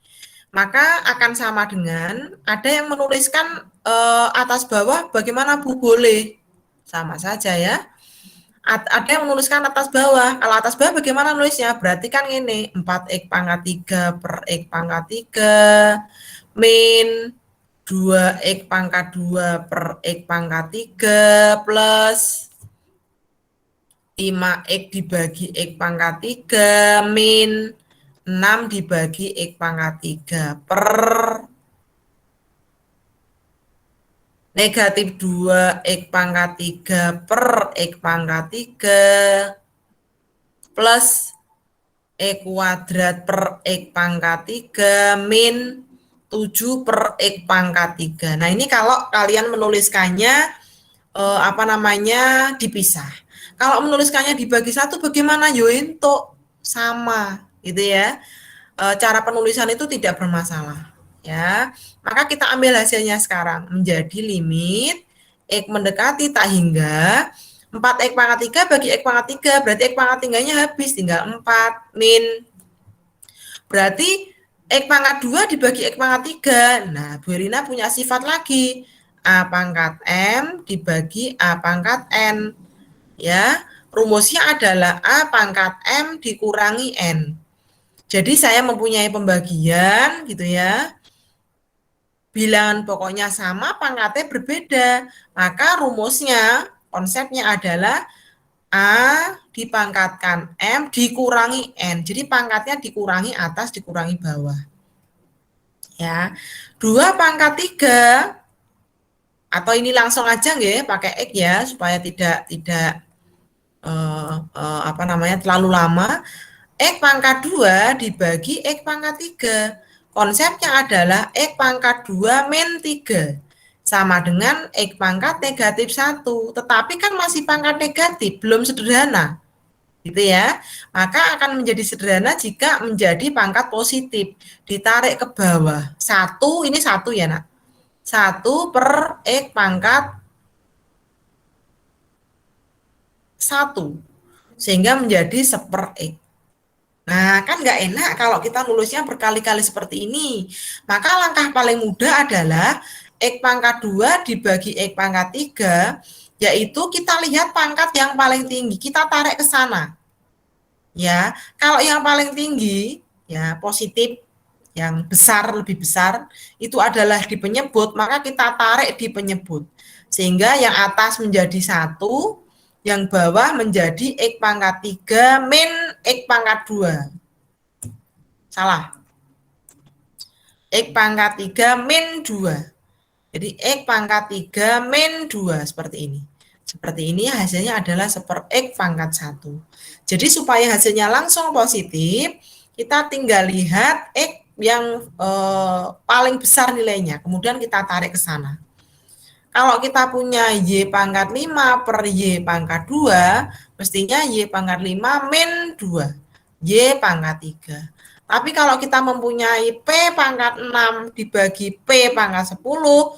Maka akan sama dengan ada yang menuliskan atas bawah, bagaimana Bu? Boleh, sama saja ya. Ada yang menuliskan atas bawah. Kalau atas bawah bagaimana nulisnya? Berarti kan ini 4X pangkat 3 per X pangkat 3 min 2X pangkat 2 per X pangkat 3 plus 5X dibagi X pangkat 3 min 6 dibagi X pangkat 3 per negatif 2X pangkat 3 per X pangkat 3 plus X kuadrat per X pangkat 3 min 7 per X pangkat 3. Nah, ini kalau kalian menuliskannya dipisah. Kalau menuliskannya dibagi satu bagaimana? Yointo sama gitu ya. Cara penulisan itu tidak bermasalah ya. Maka kita ambil hasilnya sekarang menjadi limit X mendekati tak hingga 4X pangkat 3 bagi X pangkat 3, berarti X pangkat 3-nya habis, tinggal 4 min. Berarti X pangkat 2 dibagi X pangkat 3. Nah, Bu Erina punya sifat lagi. A pangkat M dibagi A pangkat N. Ya, rumusnya adalah A pangkat M dikurangi N. Jadi saya mempunyai pembagian gitu ya. Bilangan pokoknya sama, pangkatnya berbeda. Maka rumusnya, konsepnya adalah A dipangkatkan M dikurangi N. Jadi pangkatnya dikurangi atas, dikurangi bawah. Ya. 2 pangkat 3 atau ini langsung aja nggih pakai X ya supaya tidak terlalu lama. X pangkat 2 dibagi X pangkat 3. Konsepnya adalah X pangkat 2 min 3. Sama dengan X pangkat negatif 1. Tetapi kan masih pangkat negatif, belum sederhana. Gitu ya. Maka akan menjadi sederhana jika menjadi pangkat positif. Ditarik ke bawah. 1, ini 1 ya nak. 1 per X pangkat 1 1. Sehingga menjadi 1/X. Nah, kan nggak enak kalau kita nulisnya berkali-kali seperti ini. Maka langkah paling mudah adalah X pangkat 2 dibagi X pangkat 3, yaitu kita lihat pangkat yang paling tinggi, kita tarik ke sana. Ya, kalau yang paling tinggi, ya positif, yang besar, lebih besar, itu adalah di penyebut, maka kita tarik di penyebut. Sehingga yang atas menjadi 1, yang bawah menjadi X pangkat 3 min X pangkat 2. Salah. X pangkat 3 min 2. Jadi X pangkat 3 min 2 seperti ini. Seperti ini hasilnya adalah 1/X pangkat 1. Jadi supaya hasilnya langsung positif, kita tinggal lihat X yang paling besar nilainya. Kemudian kita tarik ke sana. Kalau kita punya Y pangkat 5 per Y pangkat 2, mestinya Y pangkat 5 min 2. Y pangkat 3. Tapi kalau kita mempunyai P pangkat 6 dibagi P pangkat 10,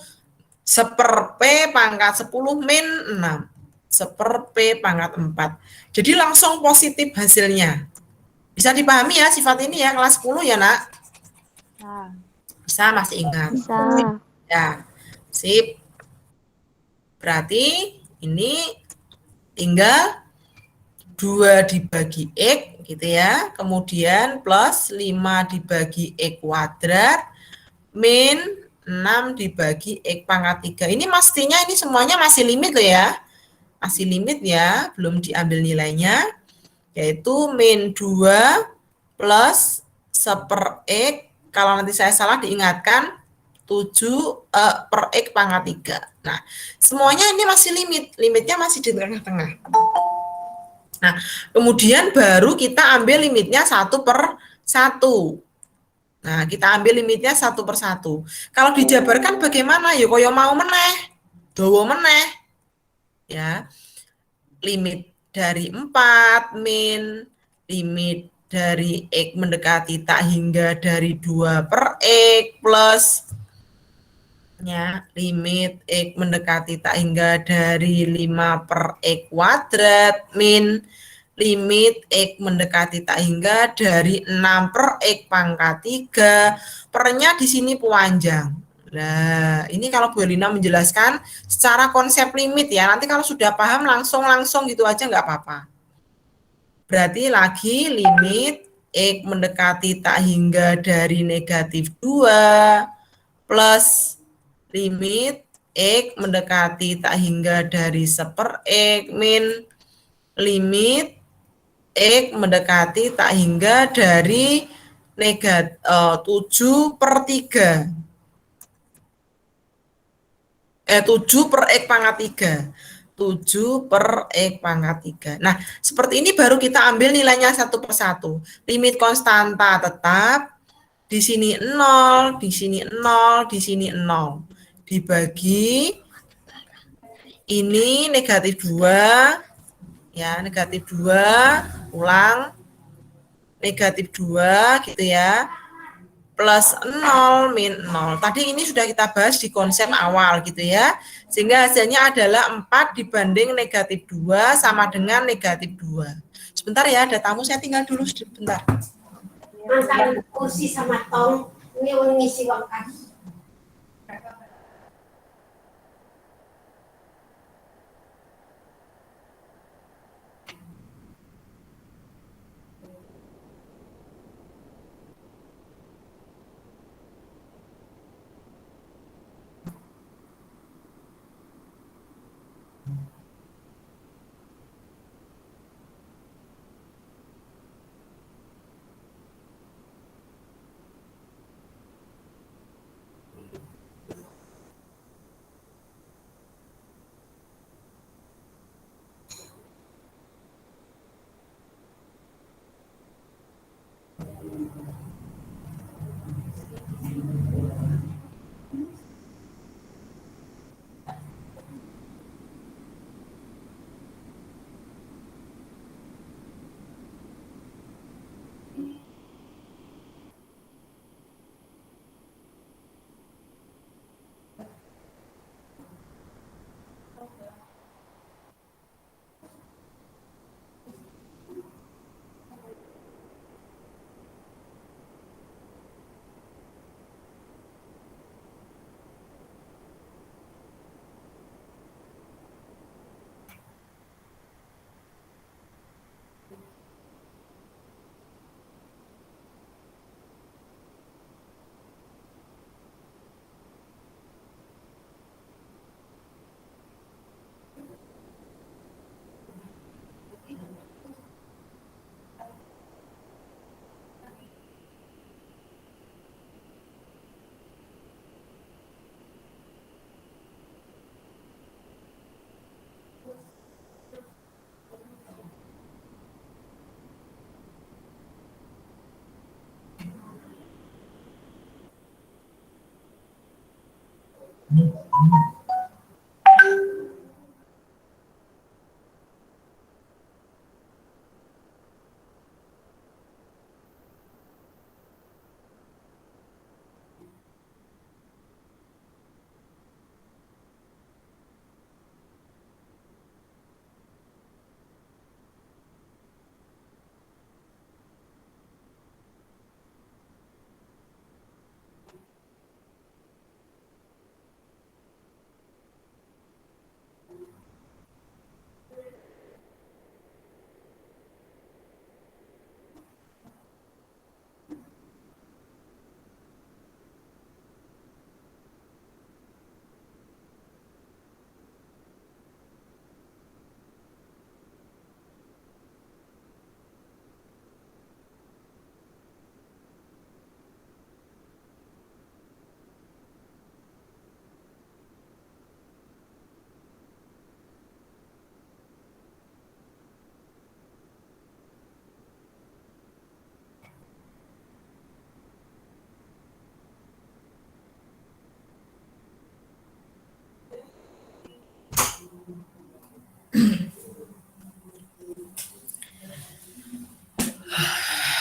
1/P pangkat 10 min 6. 1/P pangkat 4. Jadi langsung positif hasilnya. Bisa dipahami ya sifat ini ya, kelas 10 ya nak? Bisa, masih ingat? Bisa. Ya, sip. Berarti ini tinggal 2 dibagi X gitu ya. Kemudian plus 5 dibagi X kuadrat min 6 dibagi X pangkat 3. Ini mestinya ini semuanya masih limit loh ya. Masih limit ya, belum diambil nilainya. Yaitu min 2 plus 1/X. Kalau nanti saya salah diingatkan 7/X pangkat 3. Nah, semuanya ini masih limit. Limitnya masih di tengah-tengah. Nah, kemudian baru kita ambil limitnya 1/1. Nah, kita ambil limitnya 1/1. Kalau dijabarkan bagaimana? Ya kaya mau meneh. Dawa meneh. Ya. Limit dari 4 min, limit dari X mendekati tak hingga dari 2/X plus ya, limit X mendekati tak hingga dari 5/X kuadrat min limit X mendekati tak hingga dari 6/X pangkat 3. Pernya di sini panjang. Nah, ini kalau Bu Elina menjelaskan secara konsep limit ya. Nanti kalau sudah paham langsung gitu aja nggak apa-apa. Berarti lagi limit X mendekati tak hingga dari -2 plus limit X mendekati tak hingga dari 1/X min limit X mendekati tak hingga dari 7/3. 7/X pangkat 3. 7/X pangkat 3. Nah, seperti ini baru kita ambil nilainya satu persatu. Limit konstanta tetap, di sini 0, di sini 0, di sini 0. Dibagi ini -2, ya, -2, ulang, -2 gitu ya, plus 0 min 0. Tadi ini sudah kita bahas di konsep awal gitu ya. Sehingga hasilnya adalah 4 dibanding -2 sama dengan -2. Sebentar ya, ada tamu, saya tinggal dulu sebentar. Makan kursi sama tong, ini ngisi uang kas.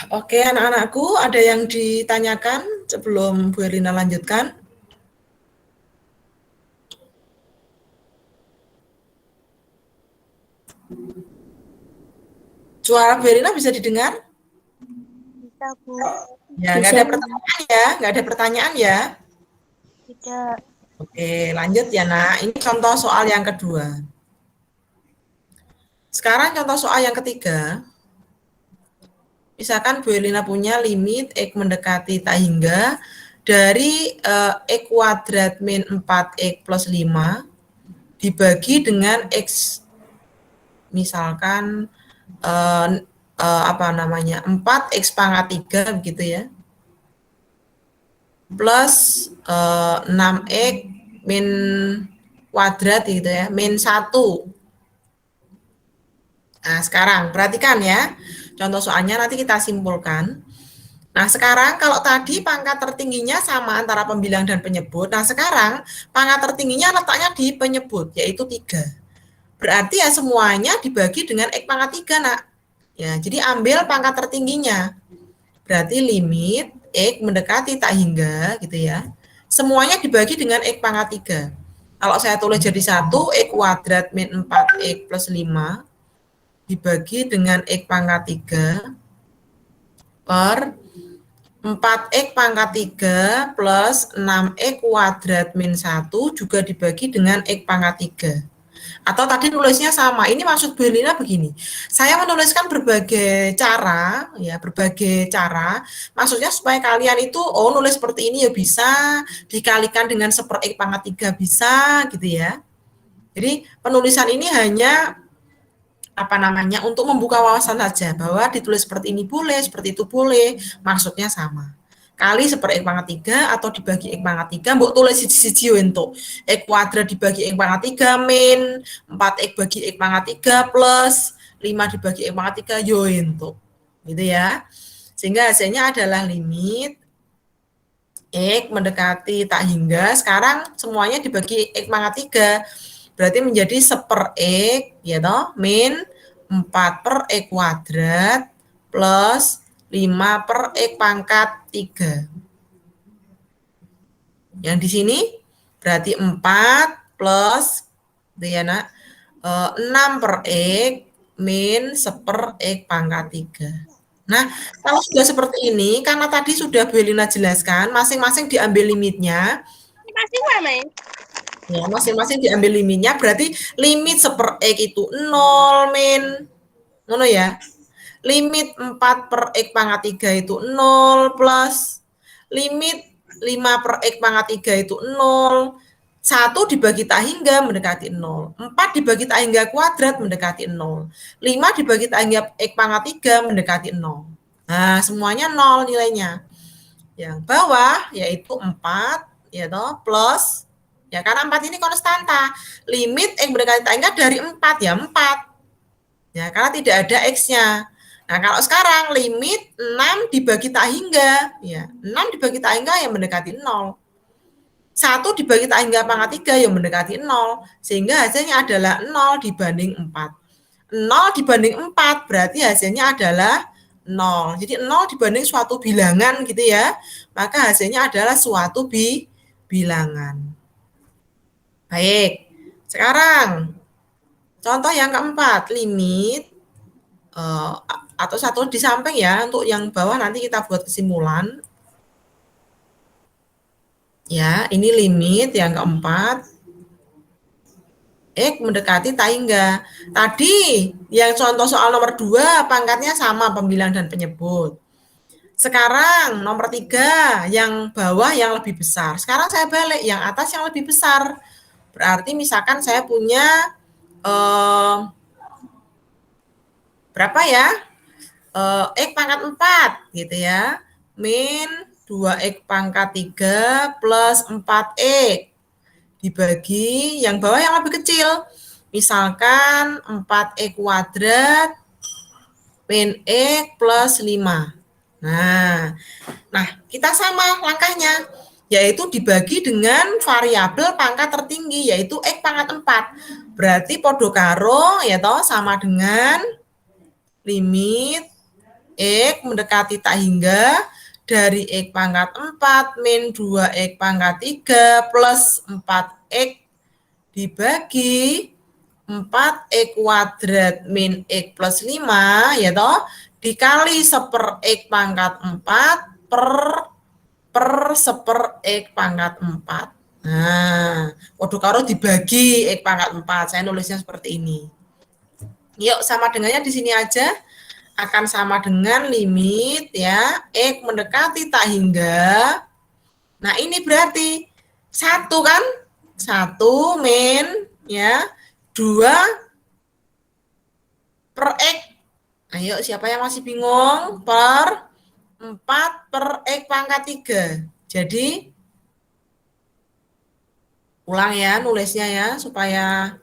Oke, anak-anakku, ada yang ditanyakan sebelum Bu Erlina lanjutkan? Suara Bu Erlina bisa didengar? Bisa, Bu. Ya, nggak ada pertanyaan ya, nggak ada pertanyaan ya. Tidak. Oke, lanjut ya, Nak. Ini contoh soal yang kedua. Sekarang contoh soal yang ketiga. Misalkan Bu Erlina punya limit X mendekati tak hingga dari X kuadrat min 4X plus 5 dibagi dengan X, misalkan apa namanya, 4X pangkat 3 begitu ya, plus 6X min kuadrat gitu ya, min 1. Nah, sekarang perhatikan ya, contoh soalnya nanti kita simpulkan. Nah, sekarang kalau tadi pangkat tertingginya sama antara pembilang dan penyebut, nah sekarang pangkat tertingginya letaknya di penyebut, yaitu 3. Berarti ya semuanya dibagi dengan X pangkat 3, Nak. Ya, jadi ambil pangkat tertingginya. Berarti limit X mendekati tak hingga, gitu ya. Semuanya dibagi dengan X pangkat 3. Kalau saya tulis jadi 1, X kuadrat min 4X plus 5 dibagi dengan X pangkat 3 per 4X pangkat 3 plus 6X kuadrat min 1 juga dibagi dengan X pangkat 3. Atau tadi nulisnya sama. Ini maksud Bu Erlina begini. Saya menuliskan berbagai cara, ya, berbagai cara. Maksudnya supaya kalian itu, oh nulis seperti ini ya bisa, dikalikan dengan 1/X pangkat 3 bisa, gitu ya. Jadi penulisan ini hanya apa namanya, untuk membuka wawasan saja, bahwa ditulis seperti ini boleh, seperti itu boleh, maksudnya sama. Kali 1/X pangkat 3 atau dibagi X pangkat 3, mbok tulis siji-siji untuk X kuadrat dibagi X pangkat 3 min 4X bagi X pangkat 3 plus 5 dibagi X pangkat 3 yo untuk. Gitu ya. Sehingga hasilnya adalah limit X mendekati tak hingga, sekarang semuanya dibagi X pangkat 3. Berarti menjadi 1/X, ya toh, min 4/X kuadrat plus 5/X pangkat 3. Yang di sini berarti 4 plus, gitu ya, Nak, 6/X min 1/X pangkat 3. Nah, kalau sudah seperti ini, karena tadi sudah Bu Erlina jelaskan, masing-masing diambil limitnya. Ya, masing-masing diambil limitnya, berarti limit 1/X itu 0 min, ngono ya. Limit 4/X pangkat 3 itu 0 plus limit 5/X pangkat 3 itu 0. 1 dibagi tak hingga mendekati 0. 4 dibagi tak hingga kuadrat mendekati 0. 5 dibagi tak hingga X pangkat 3 mendekati 0. Nah, semuanya 0 nilainya. Yang bawah yaitu 4, ya toh, plus, ya karena 4 ini konstanta. Limit X mendekati tak hingga dari 4, ya 4. Ya, karena tidak ada X-nya. Nah, kalau sekarang limit 6 dibagi tak hingga, ya 6 dibagi tak hingga yang mendekati 0. 1 dibagi tak hingga pangkat 3 yang mendekati 0. Sehingga hasilnya adalah 0 dibanding 4. 0 dibanding 4 berarti hasilnya adalah 0. Jadi 0 dibanding suatu bilangan gitu ya. Maka hasilnya adalah suatu bilangan. Baik. Sekarang contoh yang keempat, limit atau satu di samping ya, untuk yang bawah nanti kita buat kesimpulan. Ya, ini limit yang keempat. X mendekati tak hingga. Tadi yang contoh soal nomor 2 pangkatnya sama pembilang dan penyebut. Sekarang nomor 3 yang bawah yang lebih besar. Sekarang saya balik yang atas yang lebih besar. Berarti misalkan saya punya berapa ya? X pangkat 4 gitu ya. Min 2X pangkat 3 plus 4X dibagi yang bawah yang lebih kecil. Misalkan 4X kuadrat min X plus 5. Nah, kita sama langkahnya, yaitu dibagi dengan variabel pangkat tertinggi, yaitu X pangkat 4. Berarti podo karo, ya toh, sama dengan limit X mendekati tak hingga dari X pangkat 4 min 2X pangkat 3 plus 4X dibagi 4X kuadrat min X plus 5, ya toh, dikali seper X pangkat 4 per seper X pangkat 4. Nah, podo karo dibagi X pangkat 4. Saya nulisnya seperti ini. Yuk, sama dengannya di sini aja. Akan sama dengan limit ya X mendekati tak hingga. Nah, ini berarti 1 kan? 1 min ya 2 per X. Ayo, siapa yang masih bingung? Per 4 per X pangkat 3. Jadi ulang ya nulisnya ya supaya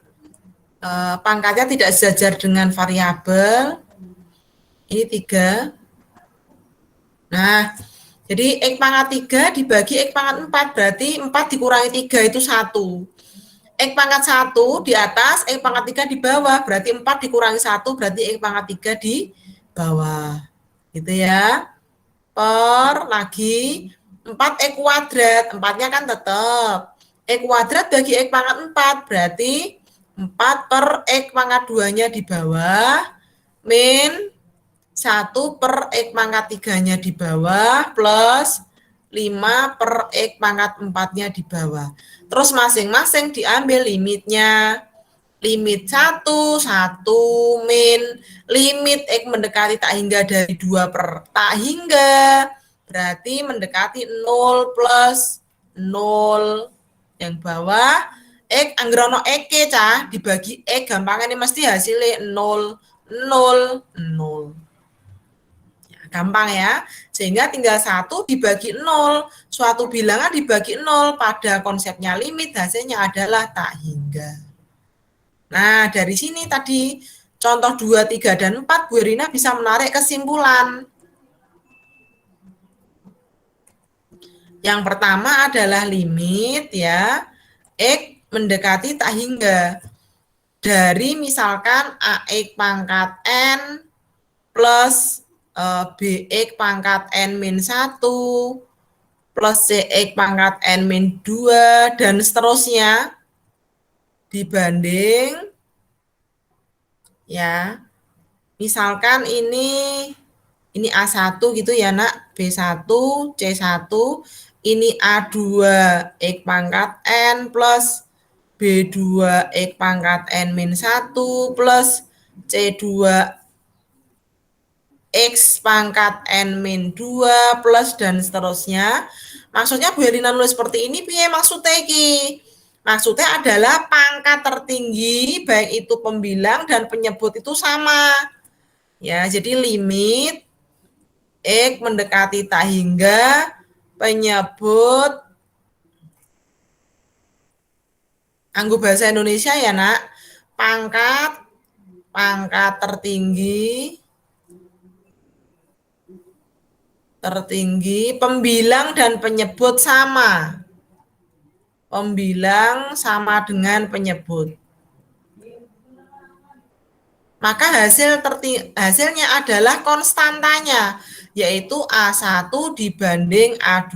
pangkatnya tidak sejajar dengan variabel. Ini 3. Nah, jadi X pangkat 3 dibagi X pangkat 4. Berarti 4 dikurangi 3 itu 1. X pangkat 1 di atas, X pangkat 3 di bawah. Berarti 4 dikurangi 1, berarti X pangkat 3 di bawah. Gitu ya. Per lagi 4X kuadrat. 4-nya kan tetap. X kuadrat bagi X pangkat 4. Berarti 4 per X pangkat 2-nya di bawah. Min 1 per X pangkat 3-nya di bawah plus 5 per X pangkat 4-nya di bawah. Terus masing-masing diambil limitnya. Limit 1 min limit X mendekati tak hingga dari 2 per tak hingga. Berarti mendekati 0 plus 0. Yang bawah X anggrono X cah dibagi X gampang ini mesti hasilnya 0 0 0. Gampang ya, sehingga tinggal 1 dibagi 0, suatu bilangan dibagi 0 pada konsepnya limit hasilnya adalah tak hingga. Nah, dari sini tadi contoh 2, 3, dan 4 Bu Rina bisa menarik kesimpulan. Yang pertama adalah limit ya, X mendekati tak hingga. Dari misalkan AX pangkat N plus BX pangkat N-1 plus CX pangkat N-2 dan seterusnya dibanding ya misalkan ini A1 gitu ya nak, B1, C1, ini A2 X pangkat N plus B2 X pangkat N-1 plus C2 X pangkat N-2 plus dan seterusnya. Maksudnya Bu Herlina nulis seperti ini, piye maksudnya iki? Maksudnya adalah pangkat tertinggi, baik itu pembilang dan penyebut itu sama. Ya, jadi limit X mendekati tak hingga penyebut anggo bahasa Indonesia ya nak, pangkat tertinggi, pembilang dan penyebut sama. pembilang sama dengan penyebut. Maka hasilnya adalah konstantanya, yaitu A1 dibanding A2.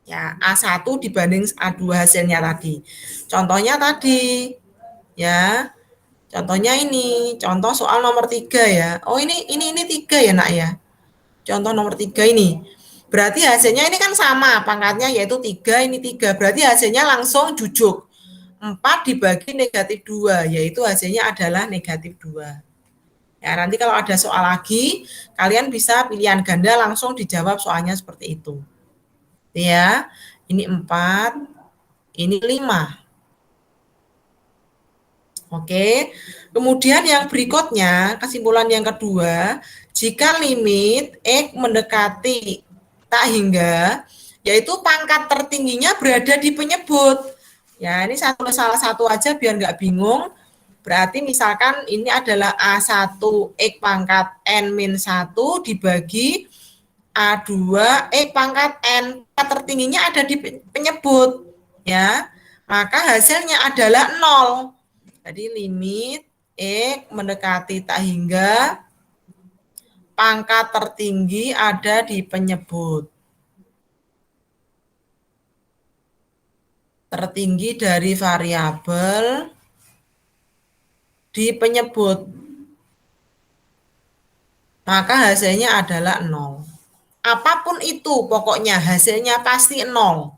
Ya, A1 dibanding A2 hasilnya tadi. Contohnya tadi, ya. Contohnya ini, contoh soal nomor 3 ya. Oh, ini 3 ya, Nak ya. Contoh nomor 3 ini. Berarti hasilnya ini kan sama, pangkatnya yaitu 3, ini 3. Berarti hasilnya langsung jujuk. 4 dibagi negatif 2, yaitu hasilnya adalah negatif 2. Ya, nanti kalau ada soal lagi, kalian bisa pilihan ganda langsung dijawab soalnya seperti itu. Ya, ini 4, ini 5. Oke, kemudian yang berikutnya, kesimpulan yang kedua, jika limit X mendekati tak hingga, yaitu pangkat tertingginya berada di penyebut. Ya, ini salah satu aja biar nggak bingung. Berarti misalkan ini adalah A1 X pangkat N-1 dibagi A2 X pangkat N. Pangkat tertingginya ada di penyebut. Ya, maka hasilnya adalah 0. Jadi limit X mendekati tak hingga, pangkat tertinggi ada di penyebut. Tertinggi dari variabel di penyebut. Maka hasilnya adalah 0. Apapun itu, pokoknya hasilnya pasti 0.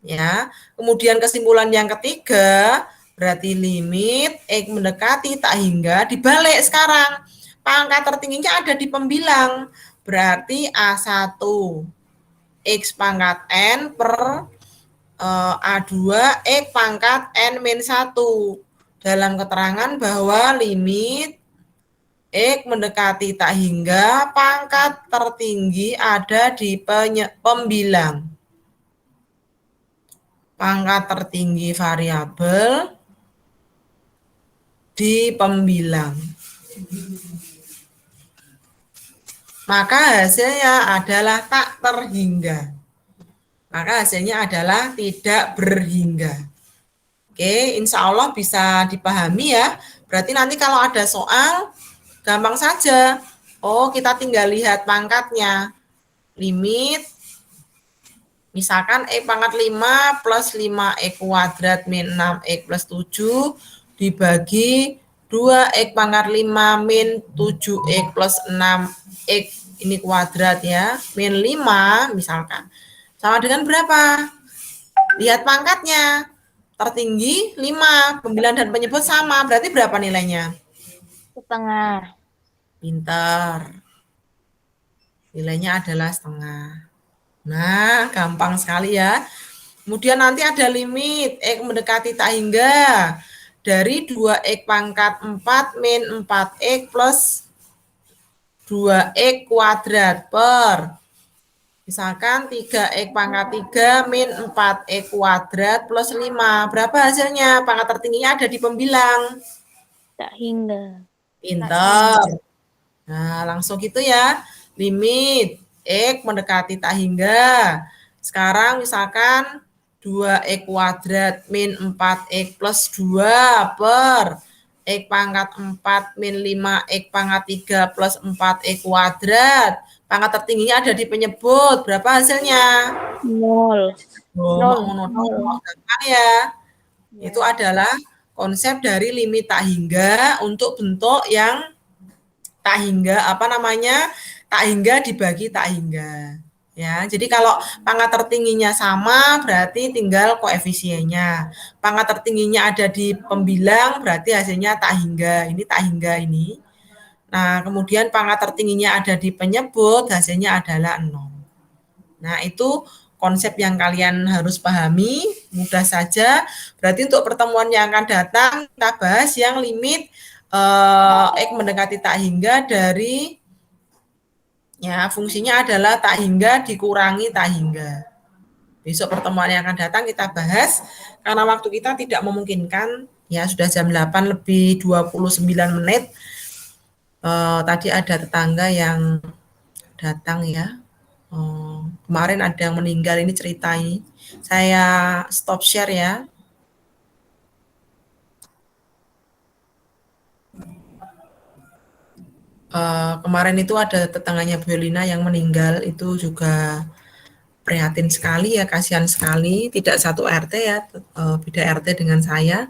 Ya. Kemudian kesimpulan yang ketiga, berarti limit X mendekati tak hingga dibalik sekarang. Pangkat tertingginya ada di pembilang. Berarti A1 X pangkat N per A2 X pangkat N-1. Dalam keterangan bahwa limit X mendekati tak hingga, pangkat tertinggi ada di pembilang. Pangkat tertinggi variabel di pembilang. Maka hasilnya adalah tak terhingga. Maka hasilnya adalah tidak berhingga. Oke, insya Allah bisa dipahami ya. Berarti nanti kalau ada soal, gampang saja. Oh, kita tinggal lihat pangkatnya. Limit, misalkan X pangkat 5 plus 5X kuadrat min 6X plus 7 dibagi 2X pangkat 5 min 7X plus 6X ini kuadrat ya, min 5 misalkan. Sama dengan berapa? Lihat pangkatnya. Tertinggi 5, pembilang dan penyebut sama. Berarti berapa nilainya? Setengah. Pintar. Nilainya adalah setengah. Nah, gampang sekali ya. Kemudian nanti ada limit X mendekati tak hingga dari 2X pangkat 4 min 4X plus 2X kuadrat per misalkan 3X pangkat 3 min 4X kuadrat plus 5. Berapa hasilnya? Pangkat tertingginya ada di pembilang. Tak hingga. Pintar. Nah, langsung gitu ya. Limit X mendekati tak hingga. Sekarang misalkan 2X kuadrat min 4X plus 2 per X pangkat 4 min 5X pangkat 3 plus 4X kuadrat. Pangkat tertingginya ada di penyebut. Berapa hasilnya? 0. Gampang ya. Itu adalah konsep dari limit tak hingga untuk bentuk yang tak hingga tak hingga dibagi tak hingga. Ya, jadi kalau pangkat tertingginya sama berarti tinggal koefisiennya. Pangkat tertingginya ada di pembilang berarti hasilnya tak hingga. Ini tak hingga ini. Nah, kemudian pangkat tertingginya ada di penyebut hasilnya adalah 0. Nah, itu konsep yang kalian harus pahami, mudah saja. Berarti untuk pertemuan yang akan datang kita bahas yang limit X mendekati tak hingga dari ya fungsinya adalah tak hingga dikurangi tak hingga. Besok pertemuan yang akan datang kita bahas karena waktu kita tidak memungkinkan ya sudah jam 8 lebih 29 menit. Tadi ada tetangga yang datang ya. Kemarin ada yang meninggal, ini cerita ini. Saya stop share ya. Kemarin itu ada tetangganya Bu Elina yang meninggal, itu juga prihatin sekali ya, kasihan sekali. Tidak satu RT ya, beda RT dengan saya.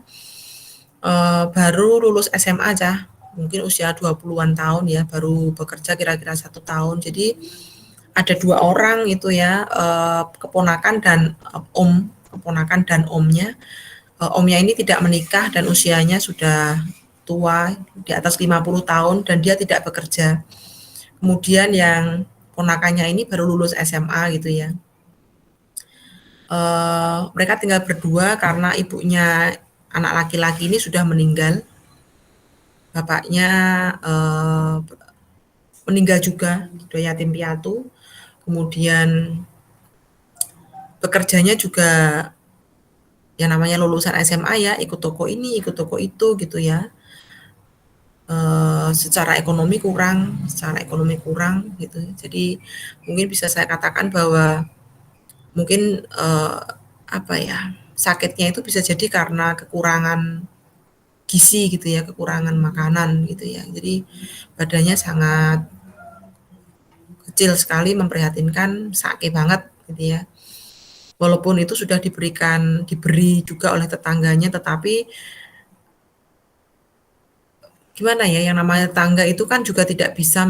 Baru lulus SMA aja, mungkin usia 20-an tahun ya, baru bekerja kira-kira 1 tahun. Jadi ada 2 orang itu ya, keponakan dan keponakan dan omnya. Omnya ini tidak menikah dan usianya sudah tua, di atas 50 tahun, dan dia tidak bekerja. Kemudian yang ponakannya ini baru lulus SMA gitu ya. Mereka tinggal berdua karena ibunya anak laki-laki ini sudah meninggal. Bapaknya meninggal juga, sudah yatim piatu. Kemudian bekerjanya juga yang namanya lulusan SMA ya, ikut toko ini, ikut toko itu gitu ya. Secara ekonomi kurang gitu. Jadi mungkin bisa saya katakan bahwa mungkin sakitnya itu bisa jadi karena kekurangan gizi gitu ya, kekurangan makanan gitu ya. Jadi badannya sangat kecil sekali, memprihatinkan, sakit banget gitu ya. Walaupun itu sudah diberi juga oleh tetangganya, tetapi gimana ya, yang namanya tetangga itu kan juga tidak bisa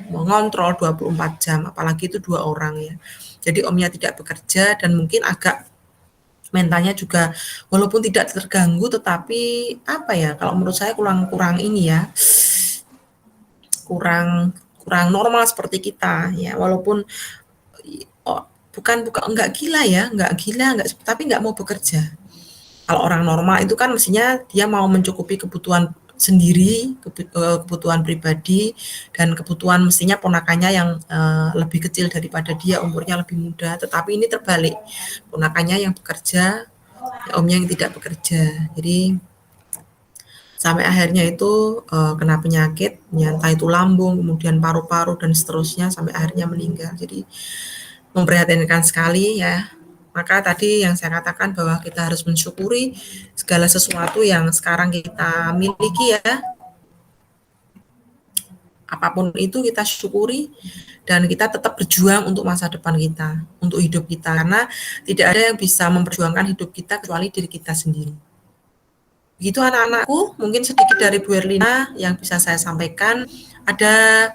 mengontrol 24 jam, apalagi itu 2 orang ya. Jadi omnya tidak bekerja dan mungkin agak mentalnya juga walaupun tidak terganggu, tetapi kalau menurut saya kurang ini ya, kurang normal seperti kita ya, walaupun enggak gila, tapi enggak mau bekerja. Kalau orang normal itu kan mestinya dia mau mencukupi kebutuhan sendiri, kebutuhan pribadi, dan kebutuhan mestinya ponakannya yang lebih kecil daripada dia, umurnya lebih muda. Tetapi ini terbalik, ponakannya yang bekerja, omnya yang tidak bekerja. Jadi sampai akhirnya itu kena penyakit, entah itu lambung, kemudian paru-paru dan seterusnya, sampai akhirnya meninggal. Jadi memprihatinkan sekali ya. Maka tadi yang saya katakan bahwa kita harus mensyukuri segala sesuatu yang sekarang kita miliki ya. Apapun itu kita syukuri dan kita tetap berjuang untuk masa depan kita, untuk hidup kita. Karena tidak ada yang bisa memperjuangkan hidup kita kecuali diri kita sendiri. Begitu anak-anakku, mungkin sedikit dari Bu Erlina yang bisa saya sampaikan. Ada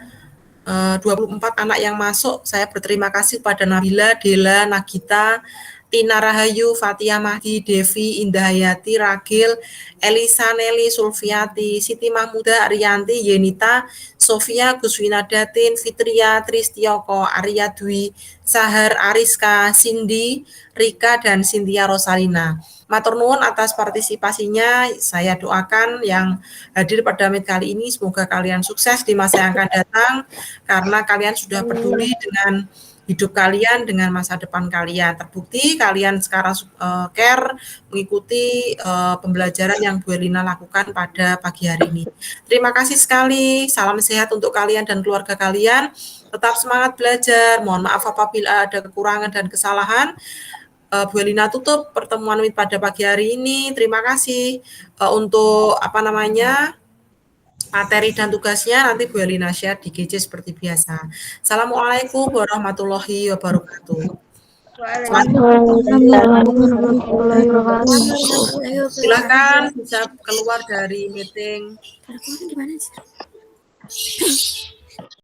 24 anak yang masuk. Saya berterima kasih pada Nabila, Dela, Nagita, Tina Rahayu, Fatia Mahdi, Devi, Indah Hayati, Ragil, Elisa, Nelly, Sulfiati, Siti Mahmuda, Ariyanti, Yenita, Sofia, Guswina Datin, Fitria, Tristioko, Arya Dwi, Sahar, Ariska, Cindy, Rika, dan Cynthia Rosalina. Matur nuwun atas partisipasinya. Saya doakan yang hadir pada meet kali ini semoga kalian sukses di masa yang akan datang karena kalian sudah peduli dengan hidup kalian, dengan masa depan kalian. Terbukti kalian sekarang care mengikuti pembelajaran yang Bu Elina lakukan pada pagi hari ini. Terima kasih sekali. Salam sehat untuk kalian dan keluarga kalian. Tetap semangat belajar. Mohon maaf apabila ada kekurangan dan kesalahan. Bu Elina tutup pertemuan pada pagi hari ini. Terima kasih untuk materi dan tugasnya nanti Bu Elina share di GC seperti biasa. Assalamualaikum warahmatullahi wabarakatuh. Silakan bisa keluar dari meeting.